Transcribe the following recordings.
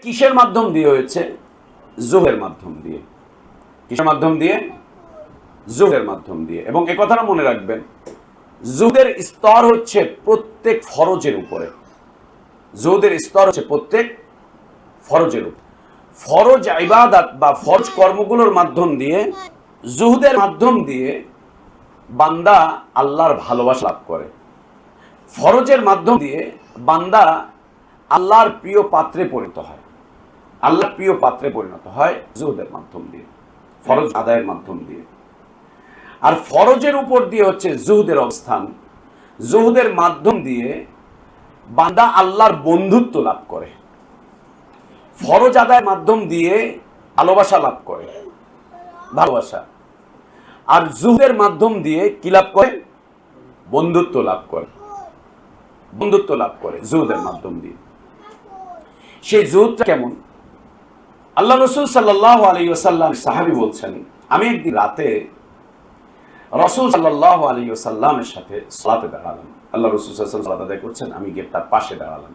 কিসের মাধ্যম দিয়ে হয়েছে? জুহের মাধ্যম দিয়ে। কিসের মাধ্যম দিয়ে? জুহের মাধ্যম দিয়ে। এবং এ কথাটা মনে রাখবেন, জুহের স্তর হচ্ছে প্রত্যেক ফরজের উপরে। জুহের স্তর হচ্ছে প্রত্যেক ফরজের উপর। ফরজ ইবাদত বা ফরজ কর্মগুলোর মাধ্যম দিয়ে, জুহদের মাধ্যম দিয়ে বান্দা আল্লাহর ভালোবাসা লাভ করে। ফরজের মাধ্যম দিয়ে বান্দা আল্লাহর প্রিয় পাত্রে পরিণত হয়। আল্লাহর প্রিয় পাত্রে পরিণত হয় জুহদের মাধ্যম দিয়ে, ফরজ আদায়ের মাধ্যম দিয়ে। আর ফরজের উপর দিয়ে হচ্ছে জুহদের অবস্থান। জুহদের মাধ্যম দিয়ে বান্দা আল্লাহর বন্ধুত্ব লাভ করে। ফরজ আদায়ের মাধ্যম দিয়ে ভালোবাসা লাভ করে, ভালোবাসা। আর জুহদের মাধ্যম দিয়ে কি লাভ করে? বন্ধুত্ব লাভ করে, বন্ধুত্ব লাভ করে জুহদের মাধ্যম দিয়ে। সেই জুহদটা কেমন? আল্লাহ রাসূল সাল্লাল্লাহু আলাইহি ওয়াসাল্লাম সাহাবী বলছেন, আমি একদিন রাতে রাসূল সাল্লাল্লাহু আলাইহি ওয়াসাল্লামের সাথে সালাতে দাঁড়ালাম। আল্লাহ রাসূল সাল্লাল্লাহু আলাইহি ওয়াসাল্লাম সালাত আদায় করছেন, আমি গিয়ে তার পাশে দাঁড়ালাম।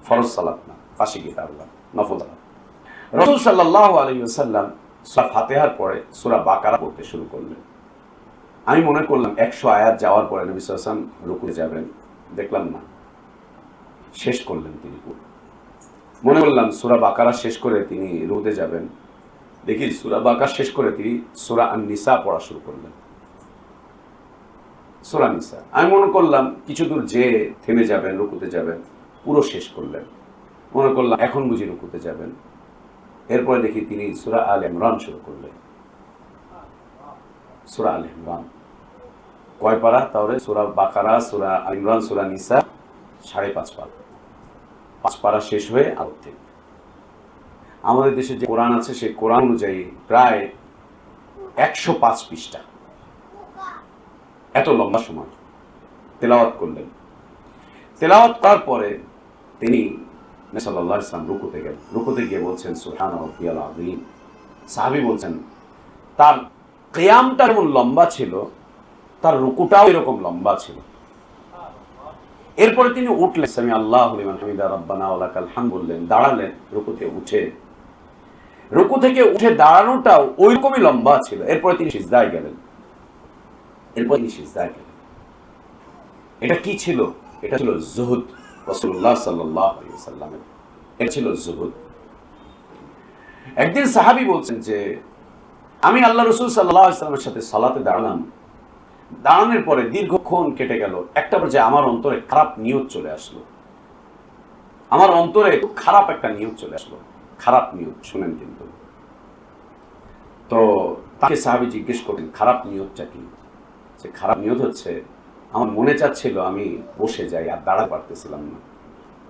ফরজ সালাত না, পাশে গিয়ে দাঁড়ালাম, নফল সালাত। রাসূল সাল্লাল্লাহু আলাইহি ওয়াসাল্লাম সূরা ফাতিহার পরে সূরা বাকারা পড়তে শুরু করলেন। আমি মনে করলাম 100 আয়াত যাওয়ার পরে নবী সাল্লাল্লাহু আলাইহি ওয়াসাল্লাম রুকুতে যাবেন, দেখলাম না, শেষ করলেন তিনি। মনে করলাম সূরা বাকারা শেষ করে তিনি রুকুতে যাবেন, দেখি সূরা বাকারা শেষ করে তিনি সূরা আন-নিসা পড়া শুরু করলেন। সূরা নিসা আমি মনে করলাম কিছু দূর যে থেমে যাবেন, রুকুতে যাবেন, পুরো শেষ করলেন। মনে করলাম এখন বুঝি রুকুতে যাবেন। এরপরে দেখি তিনি সূরা আলে ইমরান শুরু করলেন। সূরা আলে ইমরান কয় পারা? তাহলে সূরা বাকারা, সূরা আলে ইমরান, সূরা নিসা 5.5 পারা। 5 পারা শেষ হয়ে আর্ধেক। আমাদের দেশে যে কোরআন আছে সেই কোরআন অনুযায়ী প্রায় 105 পৃষ্ঠা। এত লম্বা সময় তেলাওয়াত করলেন। তেলাওয়াত করার পরে তিনি নবী সাল্লাল্লাহু আলাইহি ওয়াসাল্লাম রুকুতে গেলেন। রুকুতে গিয়ে বলছেন সুবহান রাব্বিয়াল আযীম। সাহাবী বলছেন তার কিয়ামটা যেমন লম্বা ছিল, তার রুকুটাও এরকম লম্বা ছিল। এরপরে তিনি উঠলেন, সামি আল্লাহু লিমান হামিদা রাব্বানা ওয়া লাকাল হামদ বললেন, দাঁড়ালেন। রুকুতে উঠে, রুকু থেকে উঠে দাঁড়ানোটাও ওইরকমই লম্বা ছিল। এরপরে তিনি সিজদায় গেলেন। এটা কি ছিল? এটা ছিল জুহুদ। রাসূলুল্লাহ সাল্লাল্লাহু আলাইহি ওয়াসাল্লামের এটা ছিল জুহুদ। একদিন সাহাবী বলছেন যে আমি আল্লাহ রাসূল সাল্লাল্লাহু আলাইহি ওয়াসাল্লামের সাথে সালাতে দাঁড়ালাম। দাঁড়ানোর পরে দীর্ঘক্ষণ কেটে গেল। একটা পর্যায়ে আমার অন্তরে খারাপ নিয়ত চলে আসলো। আমার অন্তরে খারাপ একটা নিয়ত চলে আসলো। খারাপ নিয়ত, শুনেন কিন্তু। তো তাকে সাহাবী জিজ্ঞেস করলেন, খারাপ নিয়তটা কি? যে খারাপ নিয়ত হচ্ছে, আমার মনে চাচ্ছিল আমি বসে যাই, আর দাঁড়াতে পারতেছিলাম না।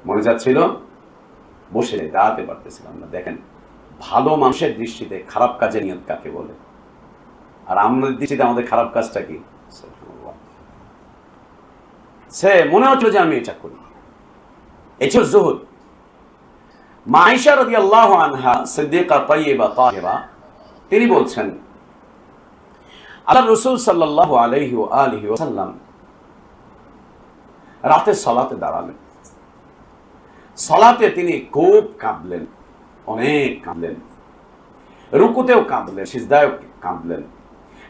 মনে চাচ্ছিল বসে যাই, দাঁড়াতে পারতেছিলাম না। দেখেন, ভালো মানুষের দৃষ্টিতে খারাপ কাজের নিয়ত কাকে বলে, আর আমাদের দৃষ্টিতে আমাদের খারাপ কাজটা কি? সে মনে হচ্ছিল যে আমি এটা করি। এই ছিল জুহুদ। মা আয়েশা রাদিয়াল্লাহু আনহা সিদ্দিকা তাইয়্যিবা তাহিরা, তিনি বলছেন আল্লাহ রাসূল সাল্লাল্লাহু আলাইহি ওয়া আলিহি ওয়াসাল্লাম রাতে সালাতে দাঁড়ালেন। সালাতে তিনি খুব কাঁদলেন, অনেক কাঁদলেন। রুকুতেও কাঁদলেন, সিজদায়ও কাঁদলেন।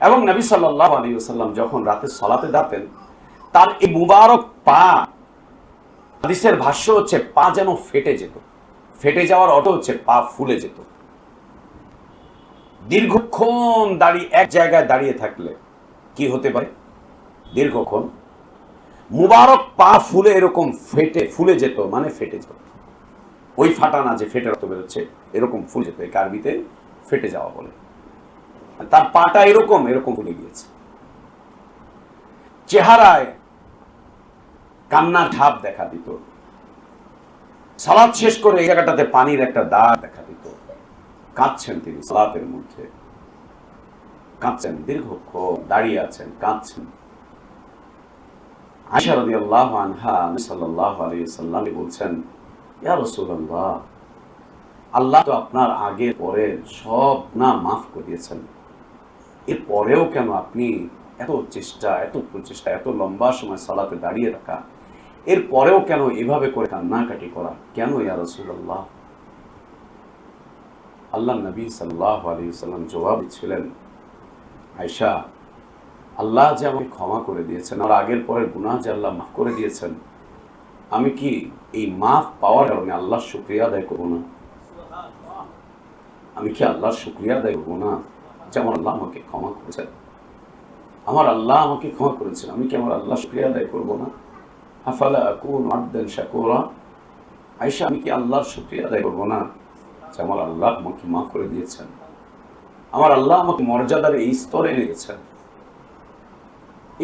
এবং নবী সাল্লাল্লাহু আলাইহি ওয়াসাল্লাম যখন রাতে সালাতে দাঁড়াতেন, তার এই মুবারক পা, হাদিসের ভাষ্য হচ্ছে পা যেন ফেটে যেত। ফেটে যাওয়ার অর্থ হচ্ছে পা ফুলে যেত। দীর্ঘক্ষণ দাঁড়িয়ে এক জায়গায় দাঁড়িয়ে থাকলে কি হতে পারে? দীর্ঘক্ষণ মুবারক পা ফুলে এরকম ফুলে যেত, মানে ফেটে যেত। ওই ফাটা না যে ফেটে রক্ত বেরোচ্ছে, এরকম ফুলে যেত। এই আরবিতে ফেটে যাওয়া বলে। তার পাটা এরকম ফুলে গিয়েছে। চেহারায় কান্নার ঢাব দেখা দিত। সালাত শেষ করে এই জায়গাটাতে পানির একটা দাগ দেখা দিত। কাঁদছেন তিনি সালাতের মধ্যে, কাঁদছেন, দীর্ঘক্ষণ দাঁড়িয়ে আছেন, কাঁদছেন। আয়েশা রাদিয়াল্লাহু আনহা নবী সাল্লাল্লাহু আলাইহি ওয়াসাল্লাম বলছেন, ইয়া রাসূলুল্লাহ, আল্লাহ তো আপনার আগে পরে সব গুনাহ মাফ করে দিয়েছেন, এর পরেও কেন আপনি এত চেষ্টা, এত প্রচেষ্টা, এত লম্বা সময় সালাতে দাঁড়িয়ে থাকা, এর পরেও কেন এভাবে করে কান্নাকাটি করা, কেন ইয়া রাসূলুল্লাহ? আল্লাহ নবী সাল্লাল্লাহু আলাইহি ওয়াসাল্লাম জবাব ছিলেন, আয়েশা, আল্লাহ যে আমাকে ক্ষমা করে দিয়েছেন, আর আগের পরের গুনাহ যে আল্লাহ মাফ করে দিয়েছেন, আমি কি এই মাফ পাওয়ার কারণে আল্লাহর শুকরিয়া আদায় করব না? আমি কি আল্লাহর শুকরিয়া আদায় করব না যে আমার আল্লাহ আমাকে ক্ষমা করেছেন? আমার আল্লাহ আমাকে ক্ষমা করেছেন, আমি কি আমার আল্লাহর শুকরিয়া আদায় করব না? আফালা আকুনু আবদান শাকুরা, আয়েশা, আমি কি আল্লাহর শুকরিয়া আদায় করব না যে আমার আল্লাহ আমাকে মাফ করে দিয়েছেন, আমার আল্লাহ আমাকে মর্যাদার এই স্তরে এনে গেছেন,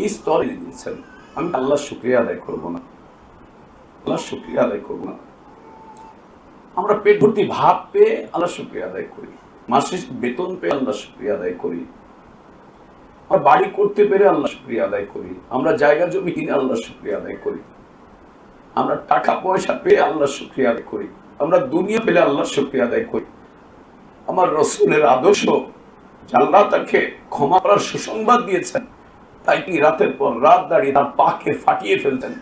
এই স্তরে এনে দিয়েছেন, আমি আল্লাহর শুকরিয়া আদায় করব না? আল্লাহর শুকরিয়া আদায় করব না? আমরা পেট ভর্তি ভাত পেয়ে আল্লাহর শুকরিয়া আদায় করি, মাসিক বেতন পেয়ে আল্লাহর শুকরিয়া আদায় করি, আমরা বাড়ি করতে পেরে আল্লাহর শুকরিয়া আদায় করি, আমরা জায়গা জমি কিনে আল্লাহর শুকরিয়া আদায় করি, আমরা টাকা পয়সা পেয়ে আল্লাহর শুকরিয়া আদায় করি, আমরা দুনিয়া পেলে আল্লাহর শুকরিয়া আদায় করি। আমার রাসূলের আদর্শ, আল্লাহ তাকে ক্ষমা করার সুসংবাদ দিয়েছেন, তাই তিনি রাতের পর রাত দাঁড়িয়ে তার পাকে ফাটিয়ে ফেলতেন,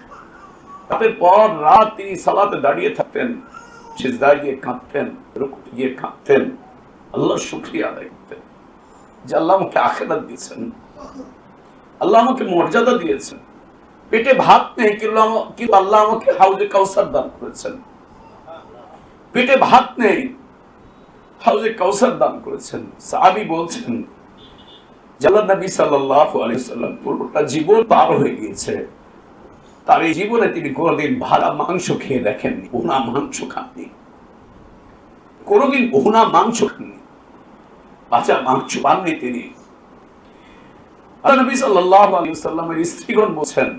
রাতের পর রাত তিনি সালাতে দাঁড়িয়ে থাকতেন, সিজদায় গিয়ে কাঁদতেন, রুকুতে গিয়ে কাঁদতেন, আল্লাহর শুকরিয়া আদায় করতেন যে আল্লাহ আমাকে আখিরাত দিয়েছেন, আল্লাহ আমাকে মর্যাদা দিয়েছেন। পেটে ভাত নেই কিন্তু আল্লাহ আমাকে হাউজে কাউসার দান করেছেন, পেটে ভাত নেই, হাউজে কাউসার দান করেছেন। সাহাবী বলছেন, আল্লাহর নবী সাল্লাল্লাহু আলাইহি ওয়াসাল্লাম পুরোটা জীবন পার হয়ে গিয়েছে, তার এই জীবনে তিনি কোনোদিন ভাড়া মাংস খেয়ে দেখেননি, ভুনা মাংস খাননি, কোনোদিন ভুনা মাংস খাননি, কাঁচা মাংস পাননি তিনি। আল্লাহর নবী সাল্লাল্লাহু আলাইহি ওয়াসাল্লামের স্ত্রীগণ বলছেন,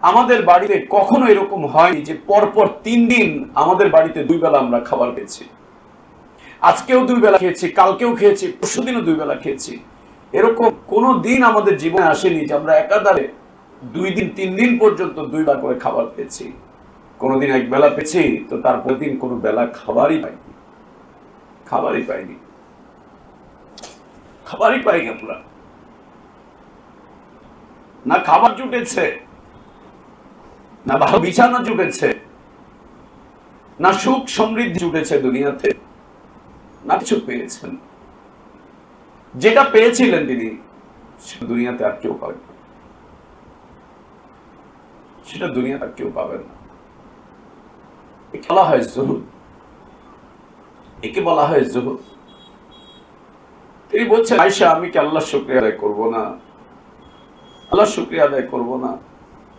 আমাদের বাড়িতে কখনো এরকম হয়নি যে পরপর 3 দিন আমাদের বাড়িতে 2 বেলা আমরা খাবার পেয়েছি। আজকেও 2 বেলা খেয়েছি, কালকেও খেয়েছি, পরশুদিনও 2 বেলা খেয়েছি। এরকম কোনো দিন আমাদের জীবনে আসেনি যে আমরা একাধারে 2 দিন 3 দিন পর্যন্ত 2 বার করে খাবার পেয়েছি। কোনোদিন 1 বেলা পেয়েছি, তো তারপর দিন কোনো বেলা খাবারই পাইনি, খাবারই পাইনি, খাবারই পাইনি আমরা। না খাবার জুটেছে, না ভালো বিছানা জুটেছে, না সুখ সমৃদ্ধি জুটেছে দুনিয়াতে, না কিছু পেয়েছেন। যেটা পেয়েছিলেন তিনি, সেটা দুনিয়াতে আর কেউ পাবেন না, সেটা দুনিয়াতে আর কেউ পাবেন না। একে বলা হয় জুহুদ, একে বলা হয় জুহুদ। তিনি বলছেন, আয়েশা, আমি কি আল্লাহর শুকরিয়া আদায় করব না? আল্লাহর শুকরিয়া আদায় করব না?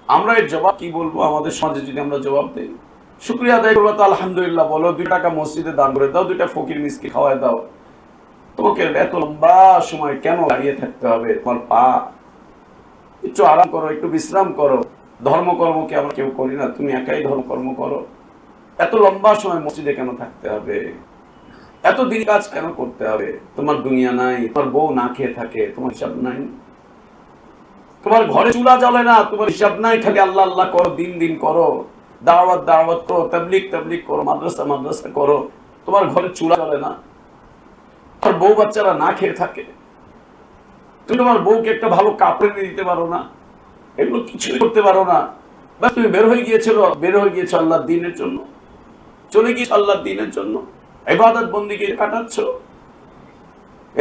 আমরা এর জবাব কি বলবো? আমাদের সমাজে যদি আমরা জবাব দেই, শুকরিয়া আদায় করবো তো আলহামদুলিল্লাহ বলো, 2 টাকা মসজিদে দান করে দাও, 2টা ফকির মিসকিন খাওয়ায় দাও, তোমাকে এত লম্বা সময় কেন দাঁড়িয়ে থাকতে হবে? তোমার পা একটু আরাম করো, একটু বিশ্রাম করো, ধর্মকর্ম কি আমরা কেউ করি না? তুমি একাই ধর্মকর্ম করো, এত লম্বা সময় মসজিদে কেন থাকতে হবে? এত দিন কাজ কেন করতে হবে? তোমার দুনিয়া নাই, তোমার বউ না খেয়ে থাকে, তোমার হিসাব নাই, তোমার ঘরে চুলা জ্বলে না, তোমার হিসাব নাই, খালি আল্লাহ আল্লাহ করো, দিন দিন করো, দাওয়াত দাওয়াত করো, তাবলীগ তাবলীগ করো, মাদ্রাসা মাদ্রাসা করো, তোমার ঘরে চুলা জ্বলে না, তোমার বউ বাচ্চারা না খেয়ে থাকে, তুমি তোমার বউকে একটা ভালো কাপড় এনে দিতে পারো না, এগুলো কিছুই করতে পারো না। বা তুমি বের হয়ে গিয়েছো আল্লাহর দ্বীনের জন্য, চলে গিয়েছো আল্লাহর দ্বীনের জন্য, ইবাদত বন্দেগী কাটাচ্ছ,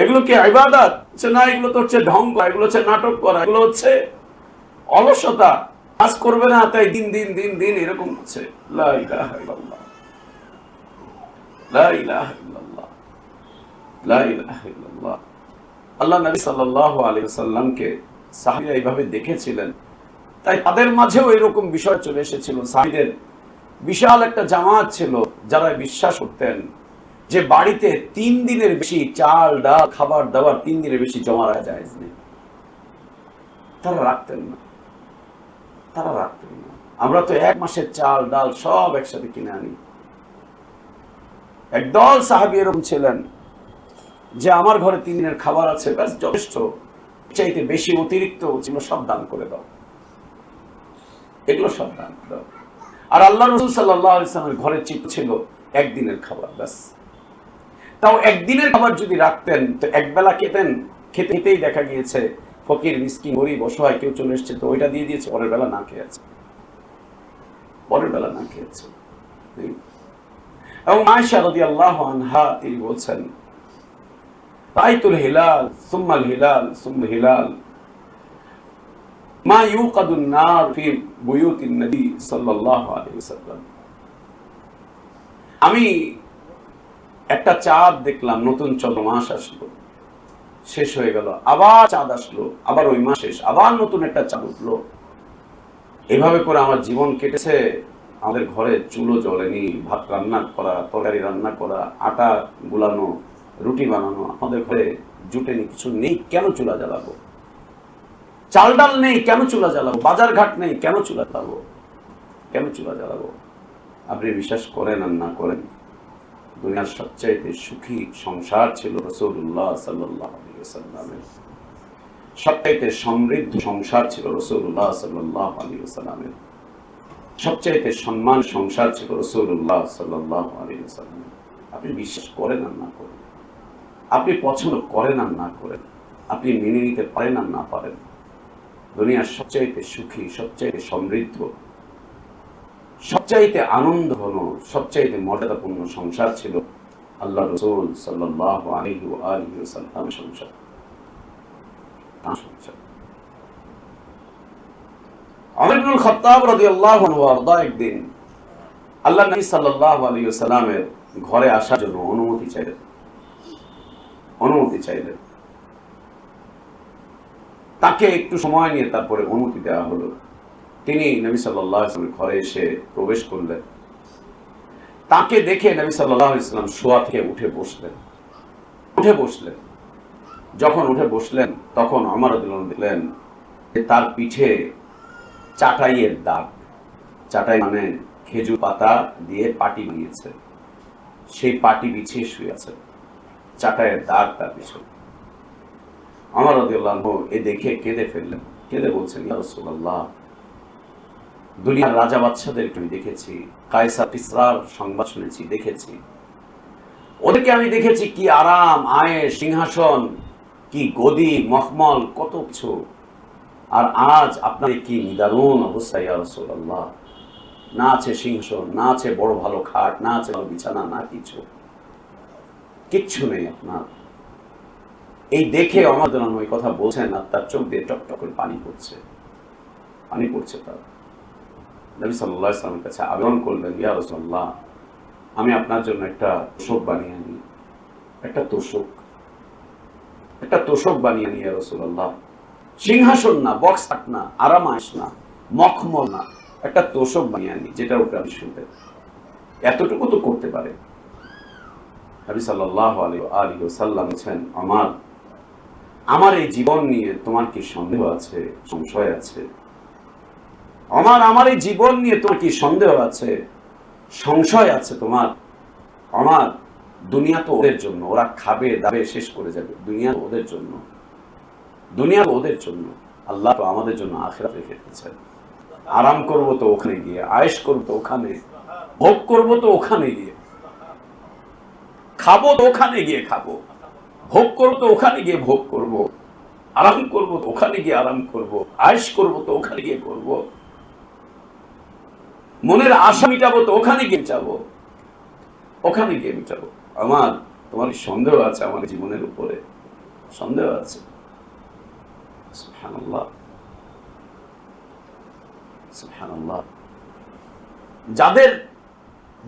এগুলো কি ইবাদত? না, এগুলো তো হচ্ছে ঢং করা, এগুলো হচ্ছে নাটক করা, এগুলো হচ্ছে অলসতা, কাজ করবে না তাই দিন দিন দিন দিন এরকম হচ্ছে। লা ইলাহা ইল্লাল্লাহ, লা ইলাহা ইল্লাল্লাহ, লা ইলাহা ইল্লাল্লাহ। আল্লাহ নবী সাল্লাল্লাহু আলাইহি ওয়াসাল্লামকে সাহাবীরা এইভাবে দেখেছিলেন, তাই তাদের মাঝেও এরকম বিষয় চলে এসেছিল। সাহাবীদের বিশাল একটা জামাত ছিল যারা বিশ্বাস করতেন যে বাড়িতে 3 দিনের বেশি চাল ডাল খাবার দাবার 3 দিনের বেশি জমা রাখা জায়েজ নেই। তারা রাখতেন না, তারা রাখতেন না। আমরা তো 1 মাসের চাল ডাল সব একসাথে কিনে আনি। একদল সাহাবী এরকম ছিলেন যে আমার ঘরে 3 দিনের খাবার আছে, ব্যাস যথেষ্ট, চাইতে বেশি অতিরিক্ত এগুলো সব দান করে দাও, এগুলো সব দান করে দাও। আর আল্লাহ রাসূল সাল্লাল্লাহু আলাইহি ওয়াসাল্লামের ঘরে ছিল 1 দিনের খাবার, ব্যাস। তাও 1 দিনের খাবার যদি রাখতেন তো 1 বেলা খেতেই দেখা গিয়েছে ফকির মিসকিন গরিব অসহায় কেউ চলে এসেছে তো ওইটা দিয়ে দিয়েছে, পরের বেলা না খেয়েছে, পরের বেলা না খেয়েছে। এবং আয়েশা রাদিয়াল্লাহু আনহা তিনি বলছেন, রাআইতুল হিলাল সুম্মাল হিলাল সুম্মাল হিলাল মা ইউকাদুন নার ফি বুয়ুতিন নবী সাল্লাল্লাহু আলাইহি ওয়াসাল্লাম। আমি একটা চাঁদ দেখলাম, নতুন চন্দ্রমাস আসলো, শেষ হয়ে গেল, আবার চাঁদ আসলো, আবার ওই মাস শেষ, আবার নতুন একটা চাঁদ উঠলো। এভাবে করে আমার জীবন কেটেছে। আমাদের ঘরে চুলো জ্বলেনি, ভাত রান্না করা, তরকারি রান্না করা, আটা গুলানো, রুটি বানানো আমাদের ঘরে জুটেনি, কিছু নেই, কেন চুলা জ্বালাবো? চাল ডাল নেই, কেন চুলা জ্বালাবো? বাজার ঘাট নেই, কেন চুলা জ্বালাবো? কেন চুলা জ্বালাবো? আপনি বিশ্বাস করেন আর না করেন, দুনিয়ার সবচাইতে সুখী সংসার ছিল রাসূলুল্লাহ সাল্লাল্লাহু আলাইহি ওয়াসাল্লামের। সবচাইতে সমৃদ্ধ সংসার ছিল রাসূলুল্লাহ সাল্লাল্লাহু আলাইহি ওয়াসাল্লামের। সবচাইতে সম্মান সংসার ছিল রাসূলুল্লাহ সাল্লাল্লাহু আলাইহি ওয়াসাল্লামের। আপনি বিশ্বাস করেন আর না করেন, আপনি পছন্দ করেন আর না করেন, আপনি মেনে নিতে পারেন আর না পারেন, দুনিয়ার সবচাইতে সুখী, সবচাইতে সমৃদ্ধ, সবচাইতে আনন্দ ঘন, সবচাইতে মর্যাদাপূর্ণ সংসার ছিল আল্লাহ রাসূল সাল্লাল্লাহু আলাইহি ওয়া আলিহি ওয়াসাল্লামের সংসার। ওমর ইবনুল খাত্তাব রাদিয়াল্লাহু আনহু ওয়ারদা একদিন আল্লাহ নবী সাল্লাল্লাহু আলাইহি ওয়াসাল্লামের ঘরে আসার জন্য অনুমতি চাইলেন। তাকে একটু সময় নিয়ে তারপরে অনুমতি দেওয়া হলো। তিনি নবী সাল্লাল্লাহু আলাইহি ওয়াসাল্লামের ঘরে এসে প্রবেশ করলেন। তাকে দেখে নবী সাল্লাল্লাহু আলাইহি ওয়াসাল্লাম শোয়া থেকে উঠে বসলেন। যখন উঠে বসলেন তখন ওমর রাদিয়াল্লাহু আনহু দেখলেন যে তার পিঠে চাটাইয়ের দাগ। চাটাই মানে খেজুর পাতা দিয়ে পাটি বানিয়েছে, সেই পাটি বিছিয়ে শুয়ে আছে, চাটাইয়ের দাগ তার পিছনে। ওমর রাদিয়াল্লাহু আনহু এ দেখে কেঁদে ফেললেন। কেঁদে বলছেন, ইয়া রাসূলুল্লাহ, দুনিয়ার রাজা বাদশাদেরকে আমি দেখেছি, কায়সার কিসরার সংবাদ শুনেছি, দেখেছি, ওদেরকে আমি দেখেছি কি আরাম, আয়েশ, সিংহাসন, কি গদি, মখমল, কত কিছু। আর আজ আপনার কি নিদারুণ অবস্থা ইয়া রাসূলুল্লাহ, না আছে সিংহাসন, না আছে বড় ভালো খাট, না আছে ভালো বিছানা, না কিচ্ছু নেই আপনার। এই দেখে ওমর রাদিয়াল্লাহু আনহু এই কথা বলছেন আর তার চোখ দিয়ে টকটক করে পানি পড়ছে তার। নবী সাল্লাল্লাহু আলাইহি ওয়াসাল্লামের কাছে আবেদন করলেন, ইয়া রাসূলুল্লাহ, আমি আপনার জন্য একটা তোষক বানিয়ে আনি, একটা তোষক বানিয়ে আনি ইয়া রাসূলুল্লাহ। সিংহাসন না, বক্স খাট না, আরাম আয়েশ না, মখমল না, একটা তোষক বানিয়ে আনি যেটার উপরে আমি শুনতে। এতটুকু তো করতে পারে। নবী সাল্লাল্লাহু আলাইহি ওয়াসাল্লাম বলেছেন, আমার এই জীবন নিয়ে তোমার কি সন্দেহ আছে, সংশয় আছে? আমার এই জীবন নিয়ে তোমার কি সন্দেহ আছে, সংশয় আছে তোমার? আমার দুনিয়া তো ওদের জন্য, ওরা খাবে দাবে শেষ করে যাবে, দুনিয়া ওদের জন্য, আল্লাহ তো আমাদের জন্য আখিরাত রেখে দিয়েছেন। আরাম করব তো ওখানে গিয়ে, আয়েশ করব তো ওখানে, ভোগ করব তো ওখানে গিয়ে, খাবো তো ওখানে গিয়ে খাবো, ভোগ করবো তো ওখানে গিয়ে ভোগ করব, আরাম করব তো ওখানে গিয়ে আরাম করব, আয়েশ করব তো ওখানে গিয়ে করব, মনের আশা মিটাবো তো ওখানে গিয়ে মিটাবো। আমার তোমার সন্দেহ আছে আমার জীবনের উপরে? সন্দেহ আছে? সুবহানাল্লাহ, সুবহানাল্লাহ। যাদের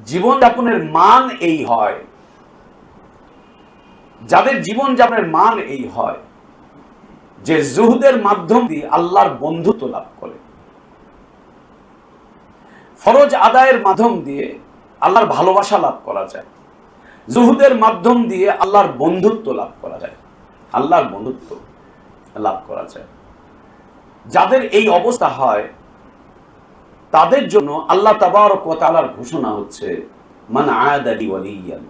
জীবনযাপনের মান এই হয়, যে জুহদের মাধ্যম দিয়ে আল্লাহর বন্ধুত্ব লাভ করে, ফরজ আদায়ের মাধ্যম দিয়ে আল্লাহর ভালোবাসা লাভ করা যায়, জুহদের মাধ্যম দিয়ে আল্লাহর বন্ধুত্ব লাভ করা যায়, যাদের এই অবস্থা হয় তাদের জন্য আল্লাহ তাবারক ওয়া তাআলার ঘোষণা হচ্ছে, মান আদা লি ওয়ালিয়ান,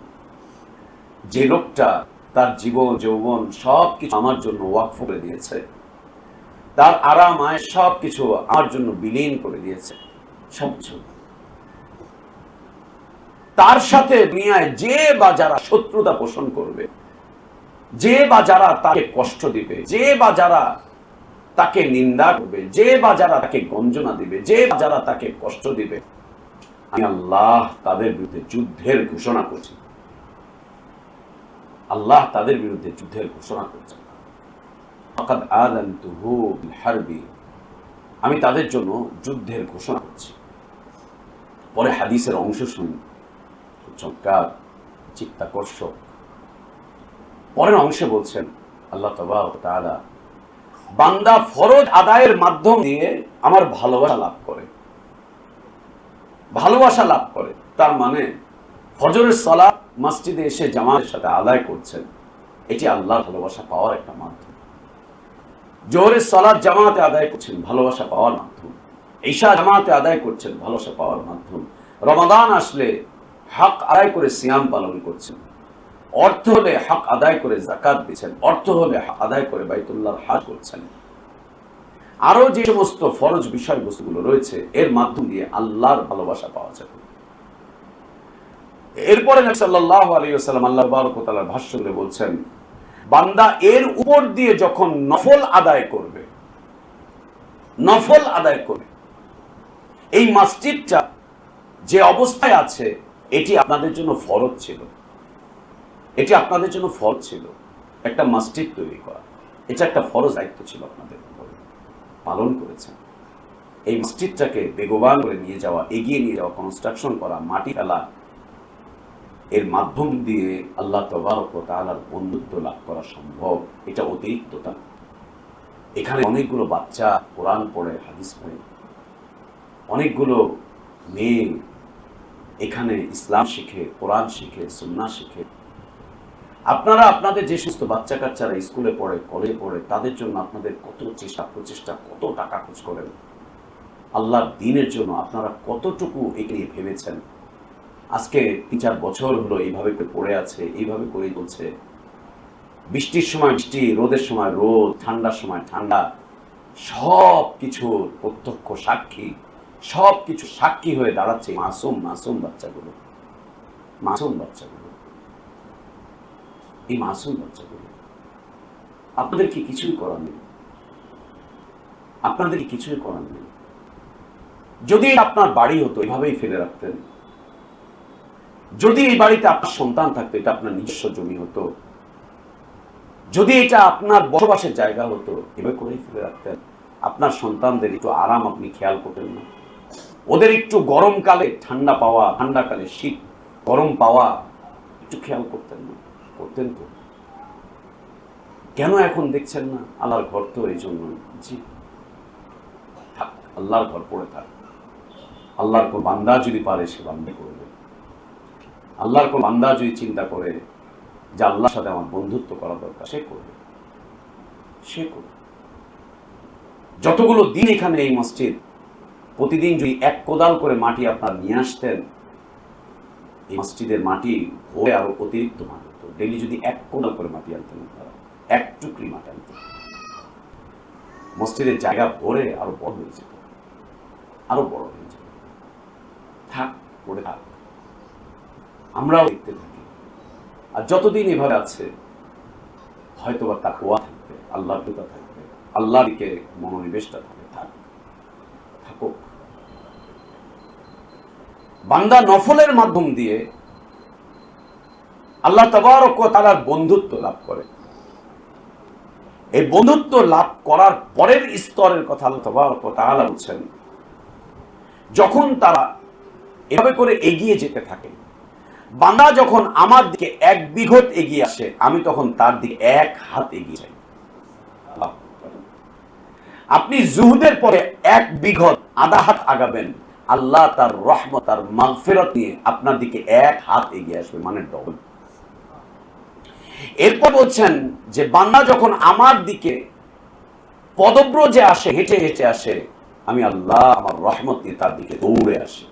যে লোকটা তার জীবন যৌবন সবকিছু আমার জন্য ওয়াকফ করে দিয়েছে, তার আরাম আয়েশ সবকিছু আমার জন্য বিলীন করে দিয়েছে, সবকিছু, তার সাথে দুনিয়ায় যে বা যারা শত্রুতা পোষণ করবে, যে বা যারা তাকে কষ্ট দিবে, যে বা যারা তাকে নিন্দা করবে, যে বা যারা তাকে গঞ্জনা দিবে, যে বা যারা তাকে কষ্ট দিবে, আমি আল্লাহ তাদের বিরুদ্ধে যুদ্ধের ঘোষণা করছি। আল্লাহ তাদের বিরুদ্ধে যুদ্ধের ঘোষণা করছেন। ফাকাদ আযানতুহু বিল হারবি, আমি তাদের জন্য যুদ্ধের ঘোষণা করছি। পরে হাদিসের অংশ শুনুন, চমৎকার, চিত্তাকর্ষক। পরের অংশে বলছেন আল্লাহ তাবারক ওয়া তাআলা, বান্দা ফরজ আদায়ের মাধ্যম দিয়ে আমার ভালোবাসা লাভ করে। ভালোবাসা লাভ করে তার মানে ফজরের সালাত মসজিদে এসে জামাতের সাথে আদায় করছেন, এটি আল্লাহর ভালোবাসা পাওয়ার একটা মাধ্যম। জোহরের সালাত জামাতে আদায় করছেন, ভালোবাসা পাওয়ার মাধ্যম। ঈশা জামাতে আদায় করছেন, ভালোবাসা পাওয়ার মাধ্যম। রমাদান আসলে হক আদায় করে সিয়াম পালন করছেন, অর্থ হলে হক আদায় করে যাকাত দিচ্ছেন, অর্থ হলে হক আদায় করে বাইতুল্লাহর হজ করছেন। আরো যে সমস্ত ফরজ বিষয়বস্তুগুলো রয়েছে এর মাধ্যম দিয়ে আল্লাহর ভালোবাসা পাওয়া যাবে। এরপরে নবী সাল্লাল্লাহু আলাইহি ওয়াসাল্লাম আল্লাহ তাবারক ওয়া তাআলার ভাষ্য করে বলছেন, বান্দা এর উপর দিয়ে যখন নফল আদায় করবে, নফল আদায় করবে, এই মসজিদটা যে অবস্থায় আছে এটি আপনাদের জন্য ফরজ ছিল, এটি আপনাদের জন্য ফরজ ছিল একটা মসজিদ তৈরি করা। এটা একটা ফরজ দায়িত্ব ছিল আপনাদের, পালন করেছেন। এই মসজিদটাকে বেগবান করে নিয়ে যাওয়া, এগিয়ে নিয়ে যাওয়া, কনস্ট্রাকশন করা, মাটি ফেলা, এর মাধ্যম দিয়ে আল্লাহ তাবারক ওয়া তাআলার বন্ধুত্ব লাভ করা সম্ভব। এটা অতিরিক্ততা। এখানে অনেকগুলো বাচ্চা কোরআন পড়ে, হাদিস পড়ে, অনেকগুলো মেয়ে এখানে ইসলাম শিখে, কোরআন শিখে, সুন্নাহ শিখে। আপনারা আপনাদের যে সমস্ত বাচ্চা কাচ্চারা স্কুলে পড়ে, কলেজে পড়ে, তাদের জন্য আপনাদের কত চেষ্টা প্রচেষ্টা, কত টাকা খরচ করেন। আল্লাহর দ্বীনের জন্য আপনারা কতটুকু এগিয়ে ভেবেছেন। আজকে 3-4 বছর হলো এইভাবে করে পড়ে আছে, এইভাবে করেই চলছে। বৃষ্টির সময় বৃষ্টি, রোদের সময় রোদ, ঠান্ডার সময় ঠান্ডা, সব কিছুর প্রত্যক্ষ সাক্ষী, সব কিছু সাক্ষী হয়ে দাঁড়াচ্ছে মাসুম মাসুম বাচ্চাগুলো, মাসুম বাচ্চাগুলো, এই মাসুম বাচ্চাগুলো। আপনাদের কি কিছুই করার নেই, আপনাদের কি কিছুই করার নেই। যদি আপনার বাড়ি হতো এভাবেই ফেলে রাখতেন। যদি এই বাড়িতে আপনার সন্তান থাকতো, এটা আপনার নিজস্ব জমি হতো। যদি এটা আপনার বসবাসের জায়গা হতো, এভাবে করেই ফেলে রাখতেন। আপনার সন্তানদের একটু আরাম আপনি খেয়াল করতেন না? ওদের একটু গরমকালে ঠান্ডা পাওয়া, ঠান্ডাকালে শীত গরম পাওয়া একটু খেয়াল করতেন না? করতেন তো। কেন এখন দেখছেন না? আল্লাহর ঘর তো এই জন্য। জি, থাক, আল্লাহর ঘর পড়ে থাক। আল্লাহর কোন বান্দা যদি পারে সে বান্দা করবে। আল্লাহর কোন বান্দা যদি চিন্তা করে যে আল্লাহর সাথে আমার বন্ধুত্ব করা দরকার, সে করবে, সে করবে। যতগুলো দিন এখানে এই মসজিদ, প্রতিদিন যদি 1 কোদাল করে মাটি আপনার নিয়ে আসতেন, এই মসজিদের মাটি ভরে আরো অতিরিক্ত মাটি হতো। ডেইলি যদি 1 কোদাল করে মাটি আনতেন, আপনারা 1 টুকরি মাটি আনতেন, মসজিদের জায়গা ভরে আরো বড় হয়ে যেত, আরো বড় হয়ে যেত। থাক, পড়ে থাক, আমরাও দেখতে থাকি। আর যতদিন এভাবে আছে হয়তো বা তাকওয়া থাকবে, আল্লাহর ভীরতা থাকবে, আল্লাহর দিকে মনোনিবেশটা থাকবে। থাক, থাকুক। বান্দা নফলের মাধ্যম দিয়ে আল্লাহ তাবারক ওয়া তাআলার বন্ধুত্ব লাভ করে। এই বন্ধুত্ব লাভ করার পরের স্তরের কথা আল্লাহ তাবারক ওয়া তাআলা বলছেন, যখন তারা এভাবে করে এগিয়ে যেতে থাকে, বান্দা যখন আমার দিকে 1 বিঘত এগিয়ে আসে, আমি তখন তার দিকে 1 হাত এগিয়ে যাই। আপনি জুহুদের পরে 1 বিঘত আধা হাত আগাবেন, আল্লাহ তার রহমত আর মাগফিরাত নিয়ে আপনার দিকে 1 হাত এগিয়ে আসবে, মানে ডবল। এরপর বলছেন যে বান্দা যখন আমার দিকে পদব্রজে আসে, হেঁটে হেঁটে আসে, আমি আল্লাহ আমার রহমত নিয়ে তার দিকে দৌড়ে আসি।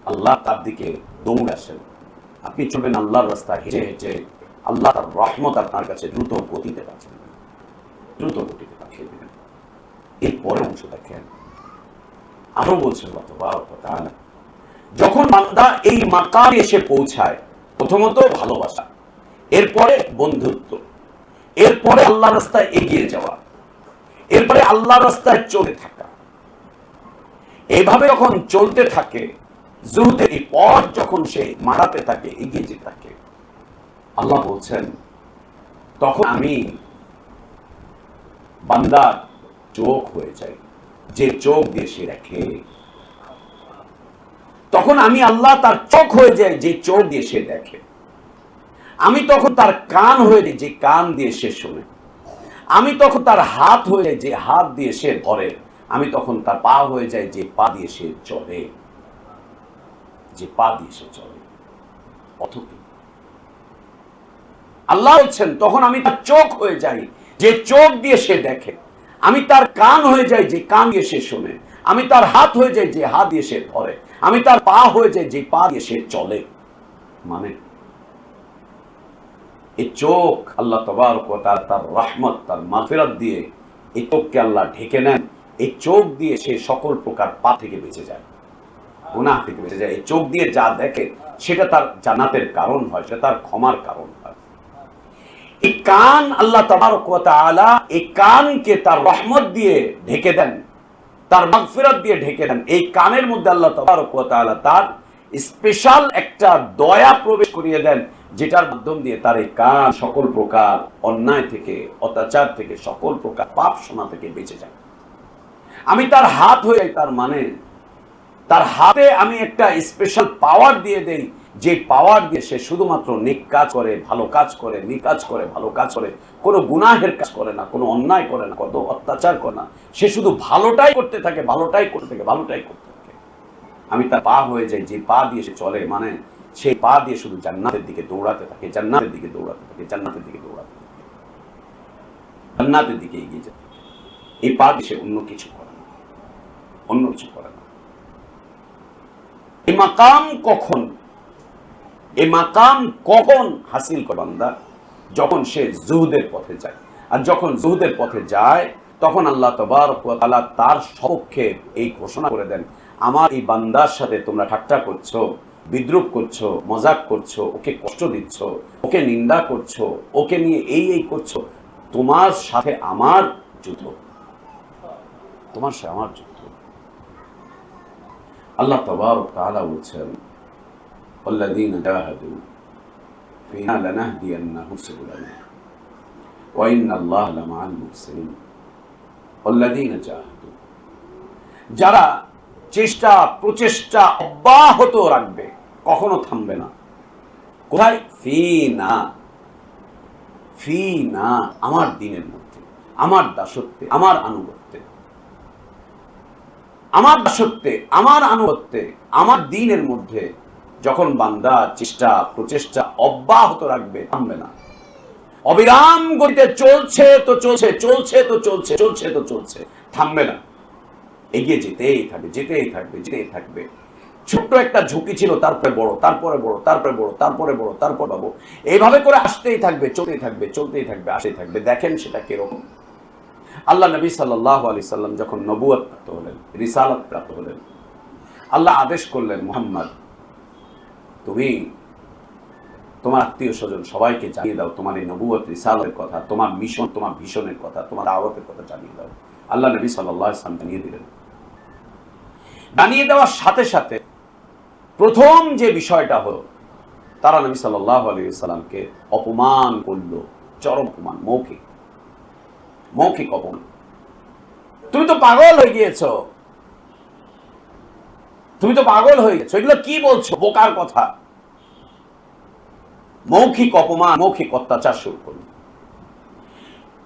আল্লাহ তার দিকে দৌড়ে আসেন। আপনি চলবেন আল্লাহর রাস্তায় হেঁটে হেঁটে, আল্লাহ তার রহমত আপনার কাছে দ্রুত গতিতে পাঠিয়ে দেবেন, দ্রুত গতিতে পাঠিয়ে দেবেন। এরপরে অংশ দেখেন, আরো বলছেন আল্লাহ তাবারক ওয়া তাআলা, যখন বান্দা এই মাকামে এসে পৌঁছায়, প্রথমত ভালোবাসা, এরপরে বন্ধুত্ব, এরপরে আল্লাহর রাস্তায় এগিয়ে যাওয়া, এরপরে আল্লাহর রাস্তায় চলে থাকা, এইভাবে যখন চলতে থাকে, যুদ্ধের এই পথ যখন সে মারাতে থাকে, এগিয়ে যেতে থাকে, আল্লাহ বলছেন তখন আমি বান্দার চোখ হয়ে যাই, যে চোখ দিয়ে সে দেখে। তখন আমি আল্লাহ তার চোখ হয়ে যাই, যে চোখ দিয়ে সে দেখে। আমি তখন তার কান হয়ে যাই, যে কান দিয়ে সে শোনে। আমি তখন তার হাত হয়ে যাই, যে হাত দিয়ে সে ধরে। আমি তখন তার পা হয়ে যাই, যে পা দিয়ে সে চলে, যে পা দিয়ে সে চলে। অথবা আল্লাহ বলছেন তখন আমি তার চোখ হয়ে যাই, যে চোখ দিয়ে সে দেখে। আমি তার কান হয়ে যাই, যে কান দিয়ে সে শোনে। আমি তার হাত হয়ে যাই, যে হাত দিয়ে সে ধরে। আমি তার পা হয়ে যাই, যে পা দিয়ে সে চলে। মানে এই চোখ আল্লাহ তাবারক ওয়া তাআলা তার রহমত, তার মাগফিরাত দিয়ে এই চোখকে আল্লাহ ঢেকে নেন। এই চোখ দিয়ে সে সকল প্রকার পাপ থেকে বেঁচে যায়, গুনাহ থেকে বেঁচে যায়। এই চোখ দিয়ে যা দেখে সেটা তার জান্নাতের কারণ হয়, সেটা তার ক্ষমার কারণ হয়। এই কান আল্লাহ তাবারক ওয়া তাআলা এই কানকে তার রহমত দিয়ে ঢেকে দেন, তার মাগফিরাত দিয়ে ঢেকে দেন। এই কানের মধ্যে আল্লাহ তাবারক ওয়া তাআলা তার স্পেশাল একটা দয়া প্রবেশ করিয়ে দেন, যেটার মাধ্যম দিয়ে তার এই কান সকল প্রকার অন্যায় থেকে, অত্যাচার থেকে, সকল প্রকার পাপ শোনা থেকে বেঁচে যায়। আমি তার হাত হয়ে, তার মানে তার হাতে আমি একটা স্পেশাল পাওয়ার দিয়ে দেই, যে পাওয়ার দিয়ে সে শুধুমাত্র নেক কাজ করে, ভালো কাজ করে, নেক কাজ করে, ভালো কাজ করে, কোনো গুনাহের কাজ করে না, কোনো অন্যায় করে না, কত অত্যাচার করে না। সে শুধু ভালোটাই করতে থাকে, ভালোটাই করতে থাকে, ভালোটাই করতে থাকে। আমি তার পা হয়ে যাই, যে পা দিয়ে সে চলে, মানে সেই পা দিয়ে শুধু জান্নাতের দিকে দৌড়াতে থাকে, জান্নাতের দিকে দৌড়াতে থাকে, জান্নাতের দিকে দৌড়াতে থাকে, জান্নাতের দিকে এগিয়ে যায়। এই পা দিয়ে সে অন্য কিছু করে না, অন্য কিছু করে না। এই মাকাম কখন, এই মাকাম কখন হাসিল করে বান্দা? যখন সে জুহুদের পথে যায়। আর যখন জুহুদের পথে যায়, তখন আল্লাহ তাবারক ওয়া তাআলা তার সপক্ষে এই ঘোষণা করে দেন, আমার এই বান্দার সাথে তোমরা ঠাট্টা করছো, বিদ্রুপ করছো, মজাক করছো, ওকে কষ্ট দিচ্ছ, ওকে নিন্দা করছো, ওকে নিয়ে এই করছো, তোমার সাথে আমার যুদ্ধ, তোমার সাথে আমার যুদ্ধ। আল্লাহ তাবারক ওয়া তাআলা বলছেন, والذين جاهدوا فينا لنهدينهم سبلنا وإن الله لمع المحسنين والذين جاهدوا, যারা চেষ্টা প্রচেষ্টা অব্যাহত রাখবে, কখনো থামবে না। কোথায়? ফিনা, ফিনা, আমার দ্বীনের মধ্যে, আমার দাসত্বে, আমার আনুগত্যে, আমার দাসত্বে, আমার আনুগত্যে, আমার দ্বীনের মধ্যে যখন বান্দা চেষ্টা প্রচেষ্টা অব্যাহত রাখবে, থামবে না, অবিরাম গতিতে চলছে তো চলছে, চলছে তো চলছে, চলছে তো চলছে, থামবে না, এগিয়ে যেতেই থাকবে, যেতেই থাকবে, যেতেই থাকবে। ছোট্ট একটা ঝুঁকি ছিল, তারপরে বড়, তারপরে বড়, তারপরে বড়, তারপরে বড়, তারপর বাবু, এইভাবে করে আসতেই থাকবে, চলতেই থাকবে, চলতেই থাকবে, আসতেই থাকবে। দেখেন সেটা কিরকম। আল্লাহ নবী সাল্লাল্লাহু আলাইহি সাল্লাম যখন নবুয়ত প্রাপ্ত হলেন, রিসালাত প্রাপ্ত হলেন, আল্লাহ আদেশ করলেন, মুহাম্মদ তুমি তোমার আত্মীয় স্বজন সবাইকে জানিয়ে দাও তোমার এই নবুয়ত রিসালাতের কথা, তোমার মিশন, তোমার ভিশনের কথা, তোমার দাওয়াতের কথা জানিয়ে দাও। আল্লাহ নবী সাল্লাল্লাহু আলাইহি ওয়াসাল্লাম জানিয়ে দিলেন। জানিয়ে দেওয়ার সাথে সাথে প্রথম যে বিষয়টা হলো, তারা নবী সাল্লাল্লাহু আলাইহি ওয়াসাল্লামকে অপমান করলো, চরম অপমান, মৌখিক, মৌখিক অপমান। তুমি তো পাগল হয়ে গিয়েছো, তুমি তো পাগল হয়ে গেছো, এগুলো কি বলছো, বোকার কথা। মৌখিক অপমান, মৌখিক অত্যাচার শুরু করল।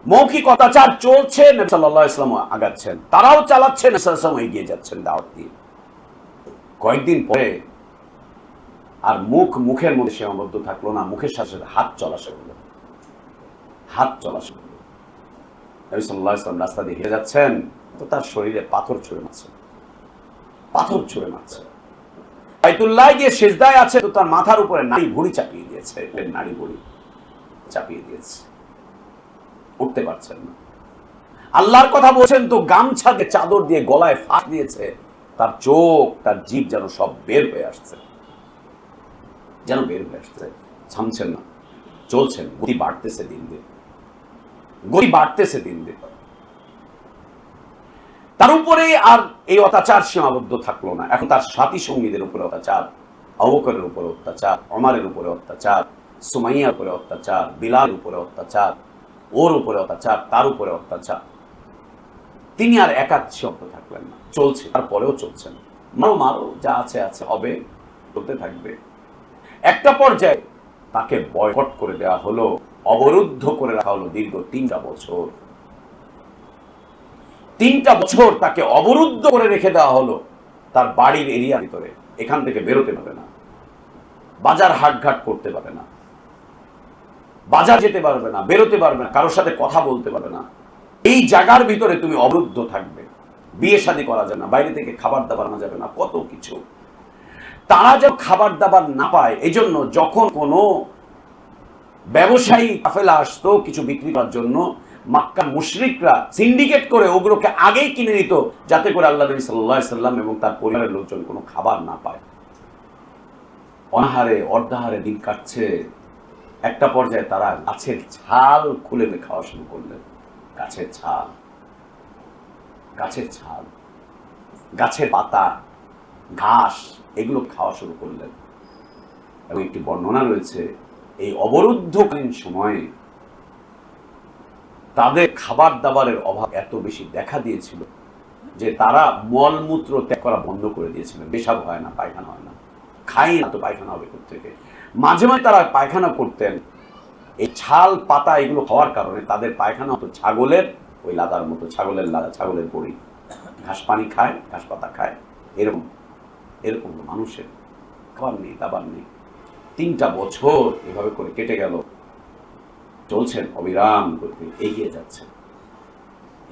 মৌখিক অত্যাচার চলছে, নবী সাল্লাল্লাহু আলাইহি ওয়াসাল্লাম আগাচ্ছেন, তারাও চালাচ্ছেন, নবী সাল্লাল্লাহু আলাইহি ওয়াসাল্লাম এগিয়ে যাচ্ছেন দাওয়াত দিয়ে। কয়েকদিন পরে আর মুখের মধ্যে সীমাবদ্ধ থাকলো না, মুখের সাথে সাথে হাত চলা শুরু হলো, হাত চলা শুরু হলো। নবী সাল্লাল্লাহু আলাইহি ওয়াসাল্লাম রাস্তা দিয়ে হেঁটে যাচ্ছেন, তো তার শরীরে পাথর ছুঁড়ে মারছে, পাথর ছুঁড়ে মারছে। বাইতুল্লাহ গিয়ে সিজদায় আছে, তো তার মাথার উপরে নাড়ি ভুঁড়ি চাপিয়ে দিয়েছে, নাড়ি ভুঁড়ি চাপিয়ে দিয়েছে, উঠতে পারছেন না। আল্লাহর কথা বলছেন তো গামছা দিয়ে, চাদর দিয়ে গলায় ফাঁস দিয়েছে, তার চোখ, তার জিভ যেন সব বের হয়ে আসছে, যেন বের হয়ে আসছে, থামছেন না, চলছেন, গতি বাড়তেছে দিন দিন, গতি বাড়তেছে দিন দিন। তার উপরে আর এই অত্যাচার সীমাবদ্ধ থাকলো না, এখন তার সাথী সঙ্গীদের উপরে অত্যাচার, আবু বকরের উপরে অত্যাচার, ওমরের উপরে অত্যাচার, সুমাইয়ার উপরে অত্যাচার, বিলালের উপরে অত্যাচার, ওর উপরে অত্যাচার, তার উপরে অত্যাচার। তিনি আর একা সীমাবদ্ধ থাকলেন না, চলছে, তারপরেও চলছেন। মারো মারো, যা আছে আছে, হবে, চলতে থাকবে। একটা পর্যায়ে তাকে বয়কট করে দেওয়া হলো, অবরুদ্ধ করে রাখা হলো দীর্ঘ 3টা বছর। 3টা বছর তাকে অবরুদ্ধ করে রেখে দেওয়া হলো তার বাড়ির এরিয়ার ভিতরে। এখান থেকে বেরোতে পারবে না, বাজার হাটঘাট করতে পারবে না, বাজার যেতে পারবে না, বেরোতে পারবে না, কারোর সাথে কথা বলতে পারবে না। এই জায়গার ভিতরে তুমি অবরুদ্ধ থাকবে। বিয়ে শাদী করা যাবে না, বাইরে থেকে খাবার দাবার আনা যাবে না, কত কিছু। তারা যেন খাবার দাবার না পায়, এই জন্য যখন কোনো ব্যবসায়ী কাফেলা আসতো কিছু বিক্রি করার জন্য, মক্কার মুশরিকরা সিন্ডিকেট করে ওগুলোকে আগেই কিনে নিত, যাতে করে আল্লাহ নবী সাল্লাল্লাহু আলাইহি সাল্লাম এবং তার পরিবারের লোকজন কোনো খাবার না পায়। অনাহারে অর্ধাহারে দিন কাটছে। একটা পর্যায়ে তারা গাছের ছাল খুলে খাওয়া শুরু করলেন। গাছের ছাল, গাছের ছাল, গাছের পাতা, ঘাস, এগুলো খাওয়া শুরু করলেন। এবং একটি বর্ণনা রয়েছে, এই অবরুদ্ধকালীন সময়ে তাদের খাবার দাবারের অভাব এত বেশি দেখা দিয়েছিল যে তারা মলমূত্র ত্যাগ করা বন্ধ করে দিয়েছিলেন। পেশাব হয় না, পায়খানা হয় না, খাই না তো পায়খানা হবে থেকে। মাঝে মাঝে তারা পায়খানা করতেন, এই ছাল পাতা এগুলো খাওয়ার কারণে তাদের পায়খানা হতো ছাগলের ওই লাদার মতো, ছাগলের লাদা, ছাগলের বড়ি, ঘাস পানি খায়, ঘাস পাতা খায়, এরকম এরকম মানুষের খাবার নেই, দাবার নেই। 3টা বছর এভাবে করে কেটে গেল। চলছেন অবিরাম করতে, এগিয়ে যাচ্ছেন।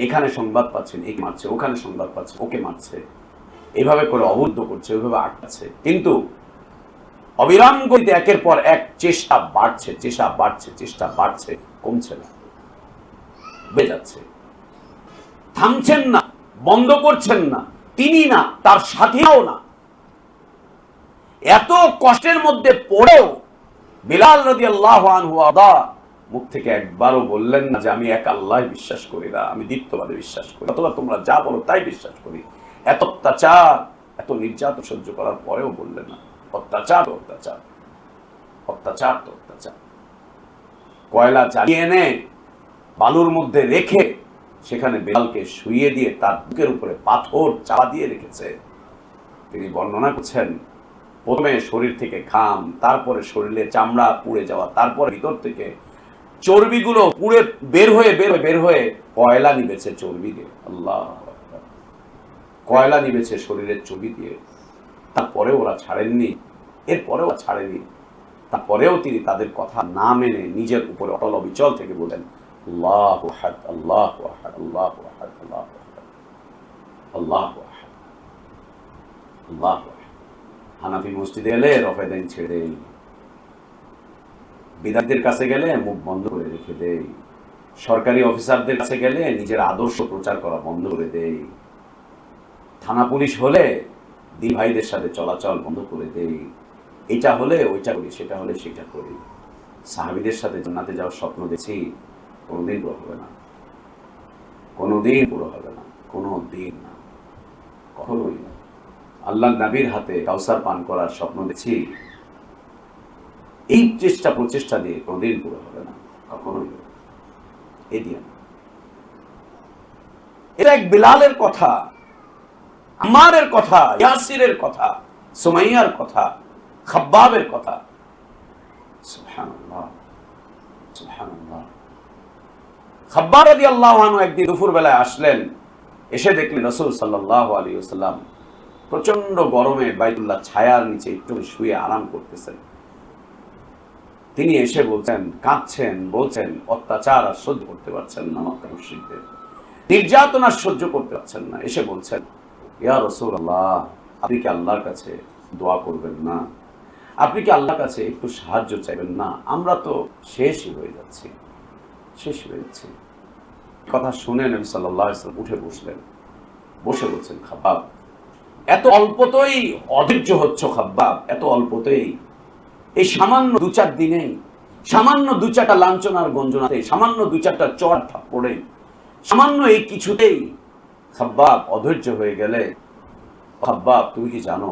এখানে সংবাদ পাচ্ছেন একে মারছে, ওখানে সংবাদ পাচ্ছেন ওকে মারছে, এভাবে করে অবরুদ্ধ করছে, ওইভাবে আটকাচ্ছে। কিন্তু অবিরাম গতিতে একের পর এক চেষ্টা বাড়ছে, চেষ্টা বাড়ছে, চেষ্টা বাড়ছে, কমছে না, বেড়ে যাচ্ছে। থামছেন না, বন্ধ করছেন না, তিনি না, তার সাথীরাও না। এত কষ্টের মধ্যে পড়েও বিলাল রাদিয়াল্লাহু আনহু মুখ থেকে একবারও বললেন না যে আমি এক আল্লাহ বিশ্বাস করি না, আমি দ্বিতীয়বাদে বিশ্বাস করি, অথবা তোমরা যা বলো তাই বিশ্বাস করি। এত অত্যাচার, এত নির্যাতন সহ্য করার পরেও বললেন না। অত্যাচার অত্যাচার, অত্যাচার তো অত্যাচার। কয়লা জ্বালিয়ে এনে বালুর মধ্যে রেখে সেখানে বিলালকে শুইয়ে দিয়ে তার বুকের উপরে পাথর চাপা দিয়ে রেখেছে। তিনি বর্ণনা করছেন, প্রথমে শরীর থেকে ঘাম, তারপরে শরীরে চামড়া পুড়ে যাওয়া, তারপরে ভিতর থেকে চর্বিগুলো পুড়ে বের হয়ে কয়লা নিবেছে চর্বি দিয়ে। আল্লাহ, কয়লা নিবেছে শরীরের চর্বি দিয়ে। তারপরেও ওরা ছাড়েননি, এরপরেও ছাড়েনি। তারপরেও তিনি তাদের কথা না মেনে নিজের উপরে অটল অবিচল থেকে বলেন, আল্লাহু আহাদ, আল্লাহু আহাদ, আল্লাহু আহাদ, আল্লাহু আহাদ, আল্লাহু আহাদ, আল্লাহু আহাদ। হানাফি মসজিদে এলে রফে দেন ছেড়ে দেই, বিদাতদের কাছে গেলে মুখ বন্ধ করে রেখে দেই, সরকারি অফিসারদের কাছে গেলে নিজের আদর্শ প্রচার করা বন্ধ করে দেই, থানা পুলিশ হলে দিন ভাইদের সাথে চলাচল বন্ধ করে দেই, এটা হলে ওইটা করি, সেটা হলে সেটা করি। সাহাবীদের সাথে জান্নাতে যাওয়ার স্বপ্ন দেখছি, কোনোদিন পুরো হবে না, কোনোদিন পুরো হবে না, কোনোদিন না, কখনোই না। আল্লাহর নবীর হাতে কাউসার পান করার স্বপ্ন দেখছি, এই প্রচেষ্টা দিয়ে কোনোদিন পুরো হবে না, কখনোই হবে। এই দিয়ে না। এটা এক বিলালের কথা, আম্মারের কথা, ইয়াসিরের কথা, সুমাইয়ার কথা, খাব্বাবের কথা। সুবহানাল্লাহ, সুবহানাল্লাহ। খাব্বাব রাদিয়াল্লাহু আনহু একদিন দুপুর বেলায় আসলেন, এসে দেখলেন রাসূল সাল্লাল্লাহু আলাইহি ওয়াসাল্লাম প্রচন্ড গরমে বাইতুল্লাহ ছায়ার নিচে একটু শুয়ে আরাম করতেছেন। তিনি এসে বলছেন, কাঁদছেন, বলছেন অত্যাচার আর সহ্য করতে পারছেন না, মক্কার মুশরিকদের নির্যাতন আর সহ্য করতে পারছেন না। এসে বলছেন, ইয়া রাসূলুল্লাহ, আপনি কি আল্লাহর কাছে দোয়া করবেন না? আপনি কি আল্লাহর কাছে একটু সাহায্য চাইবেন না? আমরা তো শেষই হয়ে যাচ্ছি, শেষ হয়ে যাচ্ছি। কথা শুনে নবী সাল্লাল্লাহু আলাইহি ওয়াসাল্লাম উঠে বসলেন, বসে বলছেন, খাব্বাব, এত অল্পতেই অধৈর্য হচ্ছ খাব্বাব, এত অল্পতেই, এই সামান্য 2-4 দিনেই, সামান্য 2-4টা লাঞ্ছনার গঞ্জনাতে, সামান্য 2-4টা চড় থাপ্পড়ে, সামান্য এই কিছুতেই খাব্বাব অধৈর্য হয়ে গেলে, খাব্বাব তুমি কি জানো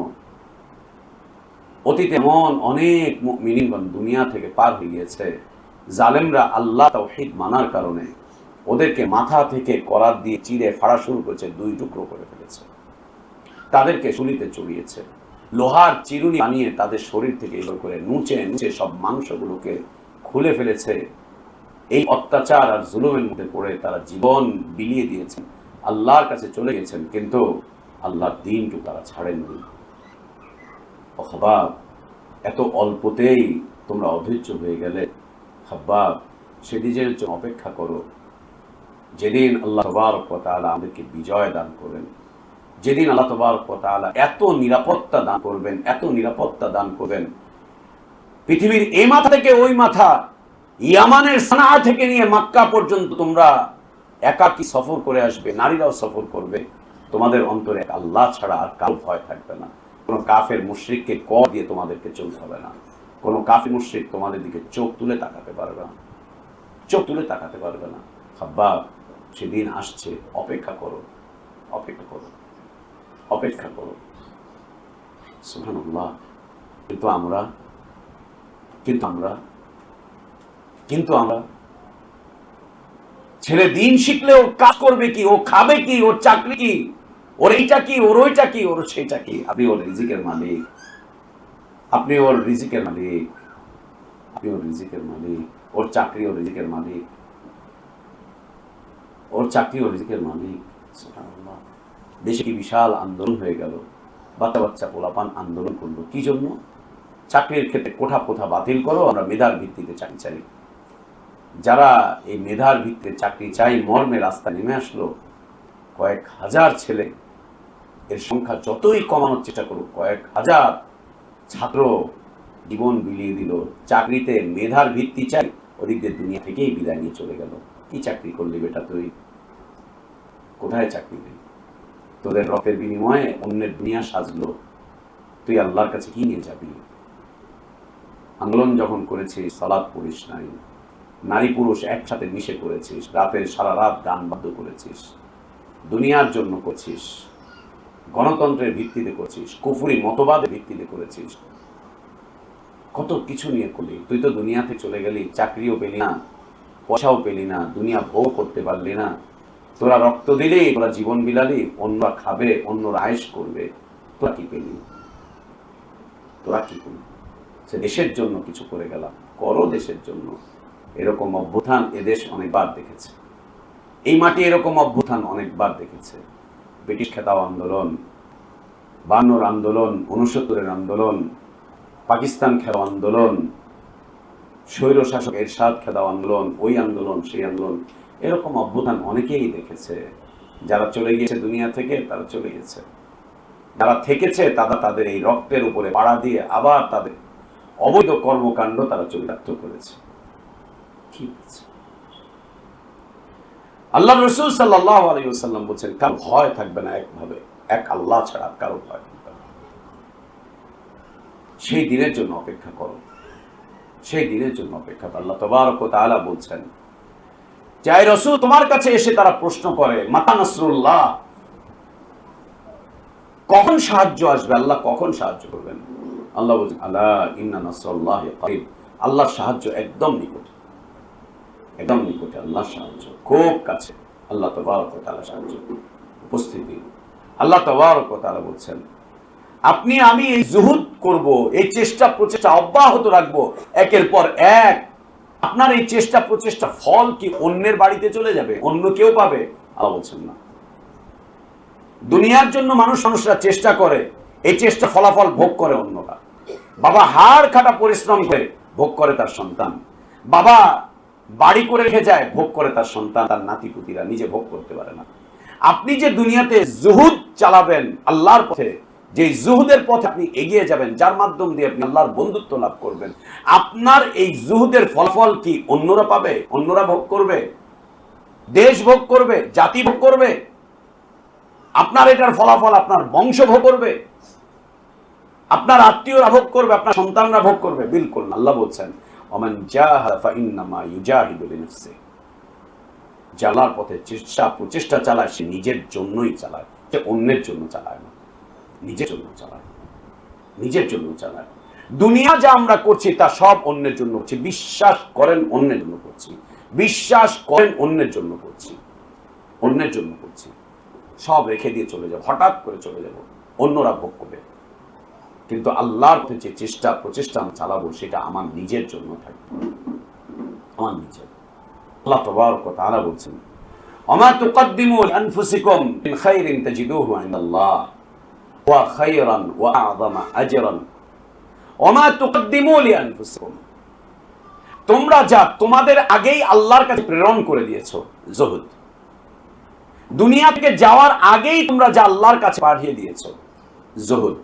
অতীতে এমন অনেক মুমিনগণ দুনিয়া থেকে পার হয়ে গিয়েছে, জালেমরা আল্লাহ তাওহীদ মানার কারণে ওদেরকে মাথা থেকে করাত দিয়ে চিরে ফাড়া শুরু করেছে, 2 টুকরো করে ফেলেছে, তাদেরকে শুলিতে চড়িয়েছে, লোহার চিরুনি বানিয়ে তাদের শরীর থেকে এবার করে নুচে নুচে সব মাংসগুলোকে খুলে ফেলেছে। এই অত্যাচার আর জুলুমের মধ্যে পড়ে তারা জীবন বিলিয়ে দিয়েছেন, আল্লাহর কাছে চলে গেছেন, কিন্তু আল্লাহর দ্বীনটুকু তারা ছাড়েননি। ও খাব্বাব, এত অল্পতেই তোমরা অধৈর্য হয়ে গেলে। খাব্বাব, সেদিনের জন্য অপেক্ষা করো, যেদিন আল্লাহ তাবারক ওয়া তাআলা আমাদেরকে বিজয় দান করবেন, যেদিন আল্লাহ তাবারক ওয়া তাআলা এত নিরাপত্তা দান করবেন, এত নিরাপত্তা দান করবেন, পৃথিবীর এই মাথা থেকে ওই মাথা, ইয়ামানের সানা থেকে নিয়ে মক্কা পর্যন্ত তোমরা একাকী সফর করে আসবে, নারীরাও সফর করবে, তোমাদের অন্তরে আল্লাহ ছাড়া আর কারো ভয় থাকবে না। কোনো কাফের মুশরিককে কর দিয়ে তোমাদেরকে চলতে হবে না, কোনো কাফের মুশরিক তোমাদের দিকে চোখ তুলে তাকাতে পারবে না, চোখ তুলে তাকাতে পারবে না। খাব্বাব, সেদিন আসছে, অপেক্ষা করো, অপেক্ষা করো, অপেক্ষা করো। সুবহানাল্লাহ। কিন্তু আমরা ছেলে দিন শিখলে ও কাজ করবে কি, ও খাবে কি, ওর চাকরি কি, ওর এইটা কি, ওর ওইটা কি, ওর সেইটা কি। আপনি ওর রিজিকের মালিক, আপনি ওর রিজিকের মালিক, আপনি ওর রিজিকের মালিক। ওর চাকরি ওর রিজিকের মালিক, ওর চাকরি ওর রিজিকের মালিক। সুবহানাল্লাহ। দেশে কি বিশাল আন্দোলন হয়ে গেল, বাচ্চা বাচ্চা পোলাপান আন্দোলন করলো কি জন্য? চাকরির ক্ষেত্রে কোঠা প্রথা বাতিল করো, আমরা মেধার ভিত্তিতে চাকরি চাই। যারা এই মেধার ভিত্তিতে চাকরি চাই মর্মে রাস্তা নেমে আসলো, কয়েক হাজার ছেলে, এর সংখ্যা যতই কমানোর চেষ্টা করুক, কয়েক হাজার ছাত্র জীবন বিলিয়ে দিল। চাকরিতে মেধার ভিত্তি চাই, ওদিক দিয়ে দুনিয়া থেকেই বিদায় নিয়ে চলে গেল। কি চাকরি করলি বেটা তুই? কোথায় চাকরি নেই? তোদের রক্তের বিনিময়ে অন্যের দুনিয়া সাজলো, তুই আল্লাহর কাছে কি নিয়ে যাবি? আন্দোলন যখন করেছিস, সালাত পড়িস নাই, নারী পুরুষ একসাথে মিশে করেছিস, রাতের সারা রাত গান বাদ্য করেছিস, দুনিয়ার জন্য করছিস, গণতন্ত্রের ভিত্তিতে করছিস, কুফরি মতবাদের ভিত্তিতে করেছিস, কত কিছু নিয়ে করলি। তুই তো দুনিয়াতে চলে গেলি, চাকরিও পেলি না, পয়সাও পেলি না, দুনিয়া ভোগ করতে পারলি না। তোরা রক্ত দিলি, তোরা জীবন বিলালি, অন্যরা খাবে, অন্যরা আয়েশ করবে, তোরা কি পেলি? তোরা কি করলি? সে দেশের জন্য কিছু করে গেলাম, করো দেশের জন্য। এরকম অভ্যুত্থান এদেশ অনেকবার দেখেছে, এই মাটি এরকম অভ্যুত্থান অনেকবার দেখেছে। ব্রিটিশ খেতাব আন্দোলন, 52 আন্দোলন, 69 আন্দোলন, পাকিস্তান খেতাব আন্দোলন, স্বৈর শাসক এরশাদ খেতাব আন্দোলন, ওই আন্দোলন সেই আন্দোলন, এরকম অভ্যুত্থান অনেকেই দেখেছে। যারা চলে গিয়েছে দুনিয়া থেকে, তারা চলে গেছে। যারা থেকেছে তারা তাদের এই রক্তের উপরে পাড়া দিয়ে আবার তাদের অবৈধ কর্মকাণ্ড তারা চরিতার্থ করেছে। কি হয়েছে? আল্লাহ রাসূল সাল্লাল্লাহু আলাইহি ওয়াসাল্লাম বলেছেন, কারো ভয় থাকবে না একভাবে, এক আল্লাহ ছাড়া কারো ভয় থাকবে না। সেই দিনের জন্য অপেক্ষা করো, সেই দিনের জন্য অপেক্ষা করো। আল্লাহ তাবারক ওয়া তাআলা বলছেন, যাই রাসূল তোমার কাছে এসে তারা প্রশ্ন করে, মাতা নাসরুল্লাহ, কখন সাহায্য আসবে, আল্লাহ কখন সাহায্য করবেন? আল্লাহ বলছেন, আলা ইন্না নাসরুল্লাহি করিব, আল্লাহর সাহায্য একদম নিকটে, একদম নিকটে, আল্লাহর সাহায্য খুব কাছে। আল্লাহ তাবারক ওয়া তাআলা সাহায্য উপস্থিতি। আল্লাহ তাবারক ওয়া তাআলা বলছেন, আপনি আমি এই জুহুদ করব, এই চেষ্টা প্রচেষ্টা অব্যাহত রাখবো একের পর এক। আপনার এই চেষ্টা প্রচেষ্টা ফল কি অন্যের বাড়িতে চলে যাবে, অন্য কেউ পাবে? আল্লাহ বলছেন না। দুনিয়ার জন্য মানুষরা চেষ্টা করে, এই চেষ্টা ফলাফল ভোগ করে অন্যরা। বাবা হাড় খাটা পরিশ্রম করে ভোগ করে তার সন্তান, বাবা বাড়ি করে রেখে যায়, ভোগ করে তার সন্তান, তার নাতিপুতিরা, নিজে ভোগ করতে পারে না। আপনি যে দুনিয়াতে জুহুদ চালাবেন আল্লাহর পথে, যে জুহুদের পথে আপনি এগিয়ে যাবেন, যার মাধ্যম দিয়ে আপনি আল্লাহর বন্ধুত্ব লাভ করবেন, আপনার এই জুহুদের ফলাফল কি অন্যরা পাবে, অন্যরা ভোগ করবে, দেশ ভোগ করবে, জাতি ভোগ করবে? আপনার এটার ফলাফল আপনার বংশ ভোগ করবে, আপনার আত্মীয়রা ভোগ করবে, আপনার সন্তানরা ভোগ করবে? বিলকুল। আল্লাহ বলছেন, ওমান জাহাদা ফাইন্নামা ইউজাহিদু লিনাফসিহি, যে আল্লাহর পথে প্রচেষ্টা চালায় সে নিজের জন্যই চালায়, সে অন্যের জন্য চালায় না, নিজের জন্য চালায়, নিজের জন্য চালায়। দুনিয়া যা আমরা করছি তা সব অন্যের জন্য করছি। বিশ্বাস করেন অন্যের জন্য করছি, বিশ্বাস করেন অন্যের জন্য করছি, অন্যের জন্য করছি। সব রেখে দিয়ে চলে যাব, হঠাৎ করে চলে যাব, অন্যরা ভোগ করবে। কিন্তু আল্লাহর যে প্রচেষ্টা আমি চালাবো সেটা আমার নিজের জন্য থাকবে, আমার নিজের। আল্লাহ তাবারক ওয়া তাআলা বলছেন, ওমা তুকদ্দিমু লিআনফুসিকুম মিন খাইরিন তাজিদুহু ইনদাল্লাহ ওয়া খায়রান ওয়া আ'যামা আজরান ওমা তুকদ্দিমু লিআনফুসিকুম। তোমরা যা তোমাদের আগেই আল্লাহর কাছে প্রেরণ করে দিয়েছো, যুহুদ, দুনিয়া থেকে যাওয়ার আগেই তোমরা যা আল্লাহর কাছে পাঠিয়ে দিয়েছো, যুহুদ,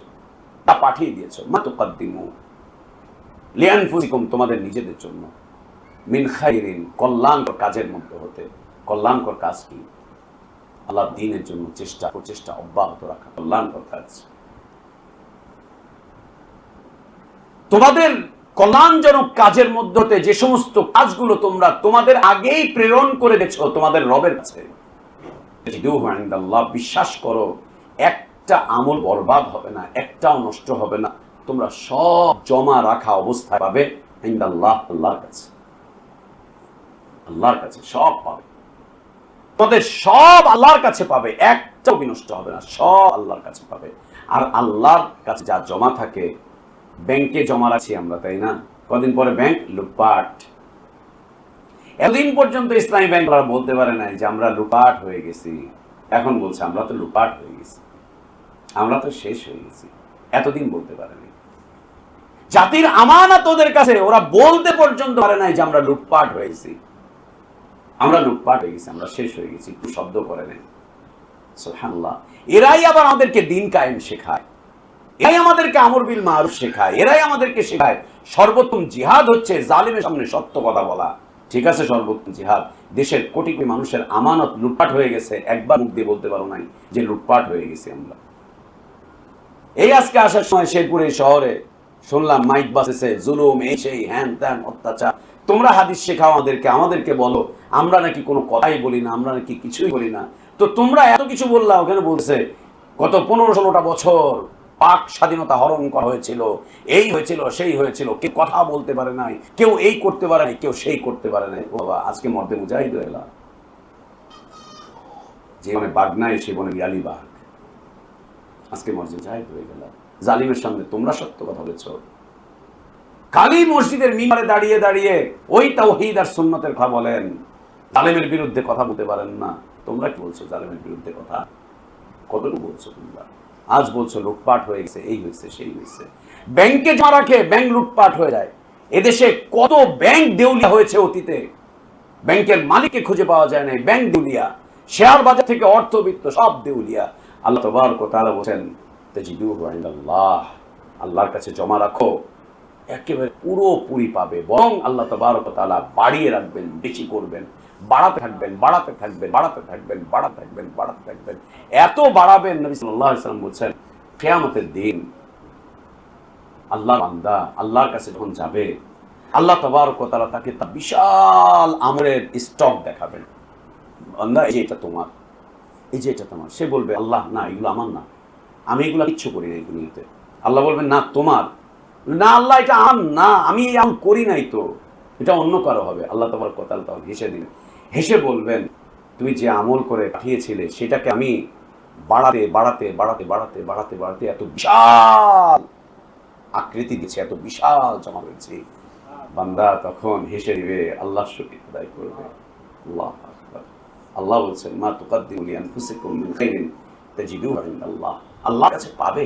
তা পাঠিয়ে দিয়েছো। মা তুকদ্দিমু লিআনফুসিকুম, তোমাদের নিজেদের জন্য, মিন খাইরিন, কল্যাণকর কাজের মধ্যে হতে। কল্যাণকর কাজ কি? আল্লাহর দ্বীনের জন্য প্রচেষ্টা অব্যাহত রাখা কল্যাণকর কাজ। তোমাদের কল্যাণজনক কাজের মধ্যে যে সমস্ত কাজগুলো তোমরা তোমাদের আগেই প্রেরণ করে দিয়েছো তোমাদের রবের কাছে, বিশ্বাস করো একটা আমল বরবাদ হবে না, একটাও নষ্ট হবে না, তোমরা সব জমা রাখা অবস্থায় পাবে ইনদাল্লাহ, আল্লাহর কাছে। আল্লাহর কাছে সব পাবে, তোমাদের সব আল্লাহর কাছে পাবে, একটাও বিনষ্ট হবে না, সব আল্লাহর কাছে পাবে। আর আল্লাহর কাছে যা জমা থাকে, ব্যাংকে জমা রাখছি আমরা, তাই না? কদিন পরে ব্যাংক লুটপাট। এতদিন পর্যন্ত ইসলামী ব্যাংকরা বলতে পারে নাই যে আমরা লুটপাট হয়ে গেছি, এখন বলছে আমরা তো লুটপাট হয়ে গেছি, আমরা তো শেষ হয়ে গেছি। এতদিন বলতে পারেনি। জাতির আমানত ওদের কাছে, ওরা বলতে পর্যন্ত পারে নাই যে আমরা লুটপাট হয়েছি, আমরা লুটপাট হয়ে গেছি, আমরা শেষ হয়ে গেছি, একটু শব্দ করে নেই। সুবহানাল্লাহ। এরাই আবার আমাদেরকে দিন কায়েম শেখায়, এরাই আমাদেরকে আমর বিল মারুফ শেখায়, এরাই আমাদেরকে শেখায় সর্বোত্তম জিহাদ হচ্ছে জালিমের সামনে সত্য কথা বলা। ঠিক আছে, সর্বোত্তম জিহাদ। দেশের কোটি কোটি মানুষের আমানত লুটপাট হয়ে গেছে, একবার মুখ দিয়ে বলতে পারো নাই যে লুটপাট হয়ে গেছে আমরা। এই আজকে আসার সময় শেরপুরে শহরে শুনলাম মাইক বাজেছে, জুলুম, এই সেই, হ্যান ত্যান, অত্যাচার। তোমরা হাদিস শেখাও আমাদেরকে বলো আমরা নাকি কোনো কথাই বলি না, আমরা নাকি কিছুই বলি না। তো তোমরা এত কিছু বললা, ওখানে বলছে গত 15-16টা বছর পাক স্বাধীনতা হরণ করা হয়েছিল, এই হয়েছিল, সেই হয়েছিল, কেউ কথা বলতে পারে নাই, কেউ এই করতে পারে নাই, কেউ সেই করতে পারে নাই। বাবা, আজকে মর্দে মুজাহিদ হয়ে গেল, যে মানে বাঘ নাই সে বনে বিয়ালি বাঘ, আজকে মর্দে মুজাহিদ হয়ে গেল। জালিমের সামনে তোমরা সত্য কথা বলেছ। খালি মসজিদের মিম্বারে দাঁড়িয়ে দাঁড়িয়ে ওই তাওহীদ আর সুন্নতের কথা বলেন, জালিমের বিরুদ্ধে কথা বলতে পারেন না। তোমরা কি বলছো জালিমের বিরুদ্ধে কথা? কতটুকু বলছো তোমরা? আজ বলছো লুটপাট হয়ে গেছে, এই হয়েছে, সেই হয়েছে। ব্যাংকে যা রাখে ব্যাংক লুটপাট হয়ে যায়। এদেশে কত ব্যাংক দেউলিয়া হয়েছে অতীতে, ব্যাংকের মালিককে খুঁজে পাওয়া যায় না, ব্যাংক দেউলিয়া। শেয়ার বাজার থেকে অর্থবিত্ত সব দেউলিয়া। আল্লাহ তাবারক ওয়া তাআলা বলেন তাজিদুহু ইনদাল্লাহ, আল্লাহর কাছে জমা রাখো, একেবারে পুরোপুরি পাবে। বরং আল্লাহ তাবারক ওয়া তাআলা বাড়িয়ে রাখবেন, বেশি করবেন, বাড়াতে থাকবেন, বাড়াতে থাকবেন, বাড়াতে থাকবেন, বাড়াতে থাকবেন, বাড়াতে থাকবেন। এত বাড়াবেন, নবী সাল্লাল্লাহু আলাইহি ওয়াসাল্লাম বলছেন কিয়ামতের দিন আল্লাহর বান্দা আল্লাহর কাছে যখন যাবে, আল্লাহ তাবারক ওয়া তাআলা তাকে তার বিশাল আমলের স্টক দেখাবেন। বান্দা, এই যে এটা তোমার, এই যে এটা তোমার। সে বলবে আল্লাহ না, এগুলো আমার না, আমি এগুলো কিচ্ছু করি না এই দুনিয়াতে। আল্লাহ বলবেন না তোমার, না আল্লাহ এটা আমার না, আমি এমন করি নাই তো, এটা অন্য কারো হবে। আল্লাহ তাবারক ওয়া তাআলা তখন হেসে দিলেন, হেসে বলবেন তুমি যে আমল করে পাঠিয়েছিলে সেটাকে আমি বাড়াতে বাড়াতে বাড়াতে বাড়াতে বাড়াতে বাড়াতে এত বিশাল আকৃতি দিয়েছি, এত বিশাল জমা হয়েছে। বান্দা তখন হেসে দিবে, আল্লাহর শুকর আদায় করবে। আল্লাহু আকবার। আল্লাহ বলছেন মা তুকদ্দিমু লিআনফুসিকুম মিন খাইরিন তাজিদুহু ইনদাল্লাহ, আল্লাহর কাছে পাবে,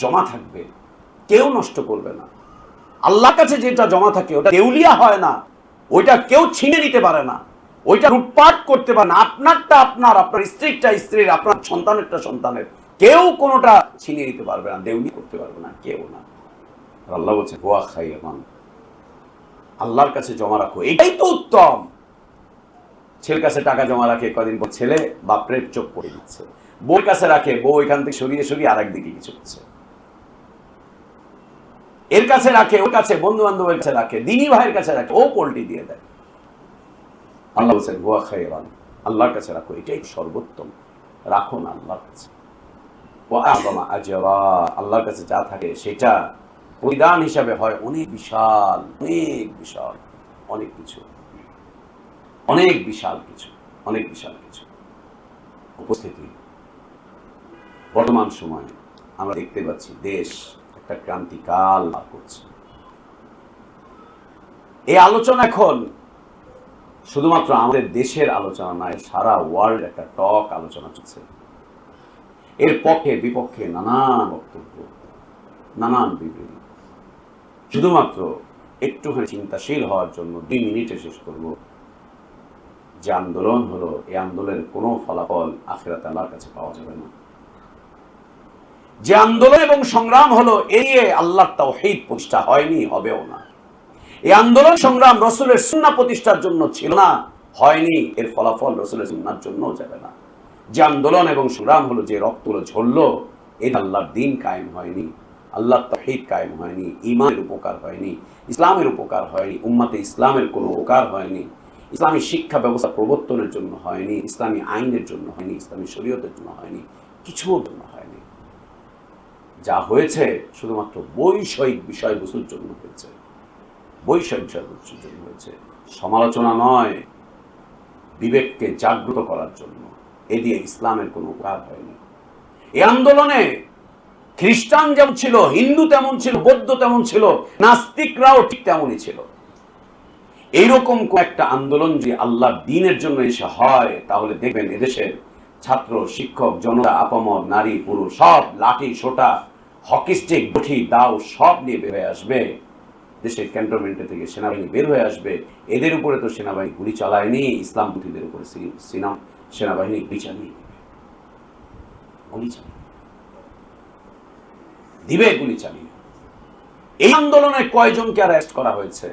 জমা থাকবে, কেউ নষ্ট করবে না। আল্লাহর কাছে যেটা জমা থাকে ওটা দেউলিয়া হয় না, ওইটা কেউ ছিনে নিতে পারে না, ওইটা লুটপাট করতে পারে না। আপনারটা আপনার, আপনার স্ত্রীরটা স্ত্রীর, আপনার সন্তানেরটা সন্তানের, কেউ কোনোটা ছিনিয়ে নিতে পারবে না, দেউলি করতে পারবে না, কেউ না। আল্লাহ বলছে হুয়া খায়রুন, আল্লাহর কাছে জমা রাখো, এটাই তো উত্তম। ছেলের কাছে টাকা জমা রাখে, কদিন পর ছেলে বাপরে চোখ পড়ে দিচ্ছে। বউর কাছে রাখে, বউ এখান থেকে সরিয়ে সরিয়ে আরেক দিকে কিছু করছে। এর কাছে রাখে, ওর কাছে, বন্ধু বান্ধবের কাছে রাখে, দিনী ভাইয়ের কাছে রাখে, ও পোল্টি দিয়ে দেয়। আল্লাহ বলছেন হুয়া খায়রুন, আল্লাহর কাছে রাখো, এটাই সর্বোত্তম। রাখো না আল্লাহর কাছে। আল্লাহর কাছে যা থাকে সেটা প্রতিদান হিসাবে হয় অনেক বিশাল, অনেক বিশাল, অনেক কিছু, অনেক বিশাল কিছু, অনেক বিশাল কিছু। উপস্থিতি বর্তমান সময়ে আমরা দেখতে পাচ্ছি দেশ একটা ক্রান্তিকাল পার করছে। এই আলোচনা এখন শুধুমাত্র আমাদের দেশের আলোচনা নয়, সারা ওয়ার্ল্ড একটা টক আলোচনা চলছে। এর পক্ষে বিপক্ষে নানান বক্তব্য, নানান বিবৃতি। শুধুমাত্র একটুখানি চিন্তাশীল হওয়ার জন্য 2 মিনিটে শেষ করব। যে আন্দোলন হলো, এই আন্দোলনের কোনো ফলাফল আখিরাতে আল্লাহর কাছে পাওয়া যাবে না। যে আন্দোলন এবং সংগ্রাম হলো, এই আল্লাহর তাওহীদ প্রতিষ্ঠা হয়নি, হবেও না। এই আন্দোলন সংগ্রাম রাসূলের সুন্নাহ প্রতিষ্ঠার জন্য ছিল না, হয়নি, এর ফলাফল রাসূলের সুন্নাহর জন্যও যাবে না। যে আন্দোলন এবং সংগ্রাম হলো, যে রক্তগুলো ঝরলো, এই আল্লাহর দ্বীন কায়েম হয়নি, আল্লাহর তাওহীদ কায়েম হয়নি, ঈমানের উপকার হয়নি, ইসলামের উপকার হয়নি, উম্মতে ইসলামের কোনো উপকার হয়নি, ইসলামী শিক্ষা ব্যবস্থা প্রবর্তনের জন্য হয়নি, ইসলামী আইনের জন্য হয়নি, ইসলামী শরীয়তের জন্য হয়নি, কিছুর জন্য হয়নি। যা হয়েছে শুধুমাত্র বৈষয়িক বিষয়বস্তুর জন্য হয়েছে, বৈষয়িক বিষয়বস্তুর জন্য হয়েছে, সমালোচনা নয়, বিবেককে জাগ্রত করার জন্য। এ দিয়ে ইসলামের কোনো উপকার হয়নি। এই আন্দোলনে খ্রিস্টান যেমন ছিল, হিন্দু তেমন ছিল, বৌদ্ধ তেমন ছিল, নাস্তিকরাও ঠিক তেমনই ছিল। এইরকম একটা আন্দোলন যদি আল্লাহর দ্বীনের জন্য এসে হয়, তাহলে দেখবেন এদেশের ছাত্র, শিক্ষক, জনতা, আপামর, নারী, পুরুষ সব লাঠি, সোটা, হকি স্টিক, বঠি, দাও সব নিয়ে বের হয়ে আসবে। দেশের ক্যান্টনমেন্ট থেকে সেনাবাহিনী বের হয়ে আসবে। এদের উপরে তো সেনাবাহিনী গুলি চালায়নি, ইসলামপন্থীদের উপরে সেনাবাহিনী গুলি চালিয়ে দিবে, গুলি চালিয়ে। এই আন্দোলনে কয়জনকে অ্যারেস্ট করা হয়েছে?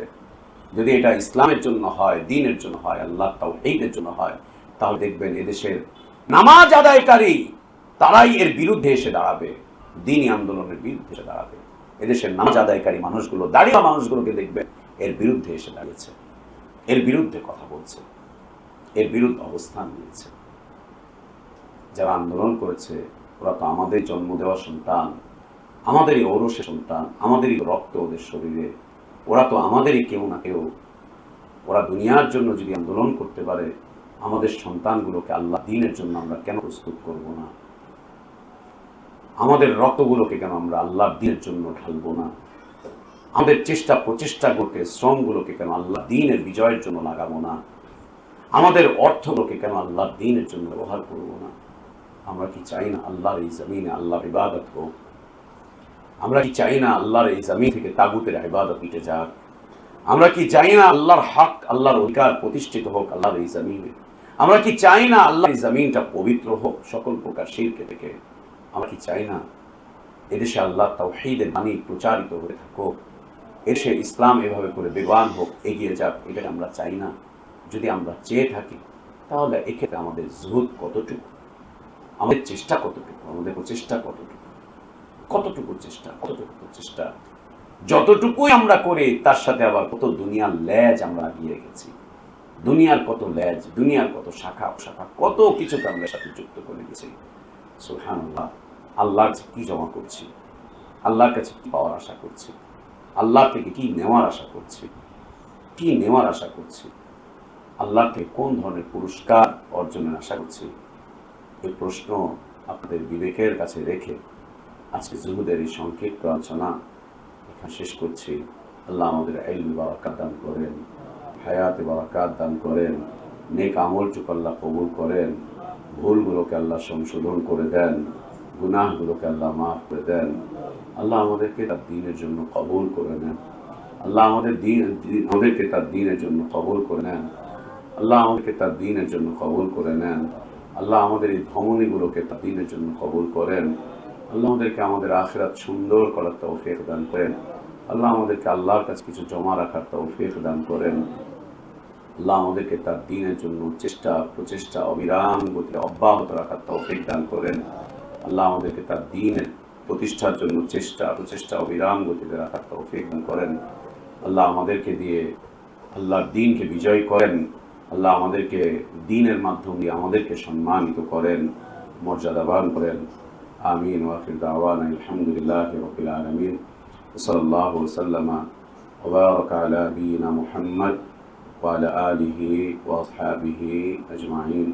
যদি এটা ইসলামের জন্য হয়, দ্বীনের জন্য হয়, আল্লাহ তাওহীদের জন্য হয়, তাহলে দেখবেন এদেশের নামাজ আদায়কারী তারাই এর বিরুদ্ধে এসে দাঁড়াবে, দ্বীনি আন্দোলনের বিরুদ্ধে এসে দাঁড়াবে। এদেশের নামাজ আদায়কারী মানুষগুলো, দাঁড়িয়ে মানুষগুলোকে দেখবেন এর বিরুদ্ধে এসে দাঁড়িয়েছে, এর বিরুদ্ধে কথা বলছে, এর বিরুদ্ধে অবস্থান নিয়েছে। যারা আন্দোলন করেছে ওরা তো আমাদের জন্ম দেওয়া সন্তান, আমাদেরই ঔরসে সন্তান, আমাদেরই রক্ত ওদের শরীরে, ওরা তো আমাদেরই কেউ না কেউ। ওরা দুনিয়ার জন্য যদি আন্দোলন করতে পারে, আমাদের সন্তানগুলোকে আল্লাহ দ্বীনের জন্য আমরা কেন প্রস্তুত করব না? আমাদের রক্তগুলোকে কেন আমরা আল্লাহ দ্বীনের জন্য ঢালবো না? আমাদের চেষ্টা প্রচেষ্টাগুলোকে, শ্রমগুলোকে কেন আল্লাহ দ্বীনের বিজয়ের জন্য লাগাবো না? আমাদের অর্থগুলোকে কেন আল্লাহ দ্বীনের জন্য ব্যবহার করবো না? আমরা কি চাই না আল্লাহর এই জমিনে আল্লাহর ইবাদত হোক? আমরা কি চাই না আল্লাহর এই জমিন থেকে তাগুতের ইবাদত মিটে যাক? আমরা কি চাই না আল্লাহর হক, আল্লাহর অধিকার প্রতিষ্ঠিত হোক আল্লাহর এই জমিনে? আমরা কি চাই না আল্লাহর এই জমিনটা পবিত্র হোক সকল প্রকার শিরক থেকে? আমরা কি চাই না এদেশে আল্লাহ তাওহীদের বাণী প্রচারিত হয়ে থাকুক, এদেশে ইসলাম এভাবে করে বেগবান হোক, এগিয়ে যাক? এটা আমরা চাই না? যদি আমরা চেয়ে থাকি, তাহলে এক্ষেত্রে আমাদের জুহুদ কতটুকু, আমাদের চেষ্টা কতটুকু, আমাদের প্রচেষ্টা কতটুকু, কতটুকু চেষ্টা, যতটুকুই আমরা করি তার সাথে আবার কত দুনিয়ার লেজ আমরা লাগিয়ে রেখেছি, দুনিয়ার কত লেজ, দুনিয়ার কত শাখা শাখা, কত কিছুকে আমরা সাথে যুক্ত করে গেছি। সুবহানাল্লাহ। আল্লাহর কাছে কি জমা করছি, আল্লাহর কাছে কি পাওয়ার আশা করছি, আল্লাহ থেকে কি নেওয়ার আশা করছি, কি নেওয়ার আশা করছি, আল্লাহ থেকে কোন ধরনের পুরস্কার অর্জনের আশা করছি? এই প্রশ্ন আপনাদের বিবেকের কাছে রেখে আজকে জুহুদের এই সংক্ষিপ্ত আলোচনা এখানে শেষ করছি। আল্লাহ আমাদের ইলমে বারাকাত দান করেন, হায়াতে বারাকাত দান করেন, নেক আমলটুকু আল্লাহ কবুল করেন, ভুলগুলোকে আল্লাহ সংশোধন করে দেন, গুনাহগুলোকে আল্লাহ মাফ করে দেন। আল্লাহ আমাদেরকে তার দ্বীনের জন্য কবুল করে নেন। আল্লাহ আমাদেরকে তার দ্বীনের জন্য কবুল করে নেন। আল্লাহ আমাদেরকে তার দ্বীনের জন্য কবুল করে নেন। আল্লাহ আমাদের এই ধমনীগুলোকে তার দ্বীনের জন্য কবুল করেন। আল্লাহ আমাদেরকে আমাদের আখিরাত সুন্দর করার তৌফিক দান করেন। আল্লাহ আমাদেরকে আল্লাহর কাছে কিছু জমা রাখার তৌফিক দান করেন। আল্লাহ আমাদেরকে তার দ্বীনের জন্য চেষ্টা প্রচেষ্টা অবিরাম গতিতে অব্যাহত রাখার তৌফিক দান করেন। আল্লাহ আমাদেরকে তার দ্বীনের প্রতিষ্ঠার জন্য চেষ্টা প্রচেষ্টা অবিরাম গতিতে রাখার তৌফিক দান করেন। আল্লাহ আমাদেরকে দিয়ে আল্লাহর দ্বীনকে বিজয় করেন। আল্লাহ আমাদেরকে দ্বীনের মাধ্যম দিয়ে আমাদেরকে সম্মানিত করেন, মর্যাদাবান করেন। আমিন। ওয়া আখির দাওয়ানা আলহামদুলিল্লাহি রাব্বিল আলামিন। সাল্লাল্লাহু ওয়াসাল্লামা ওয়া বারাকা আলা নাবিয়িনা মুহাম্মদ ওয়া আলা আলিহি ওয়া আসহাবিহি আজমাইন।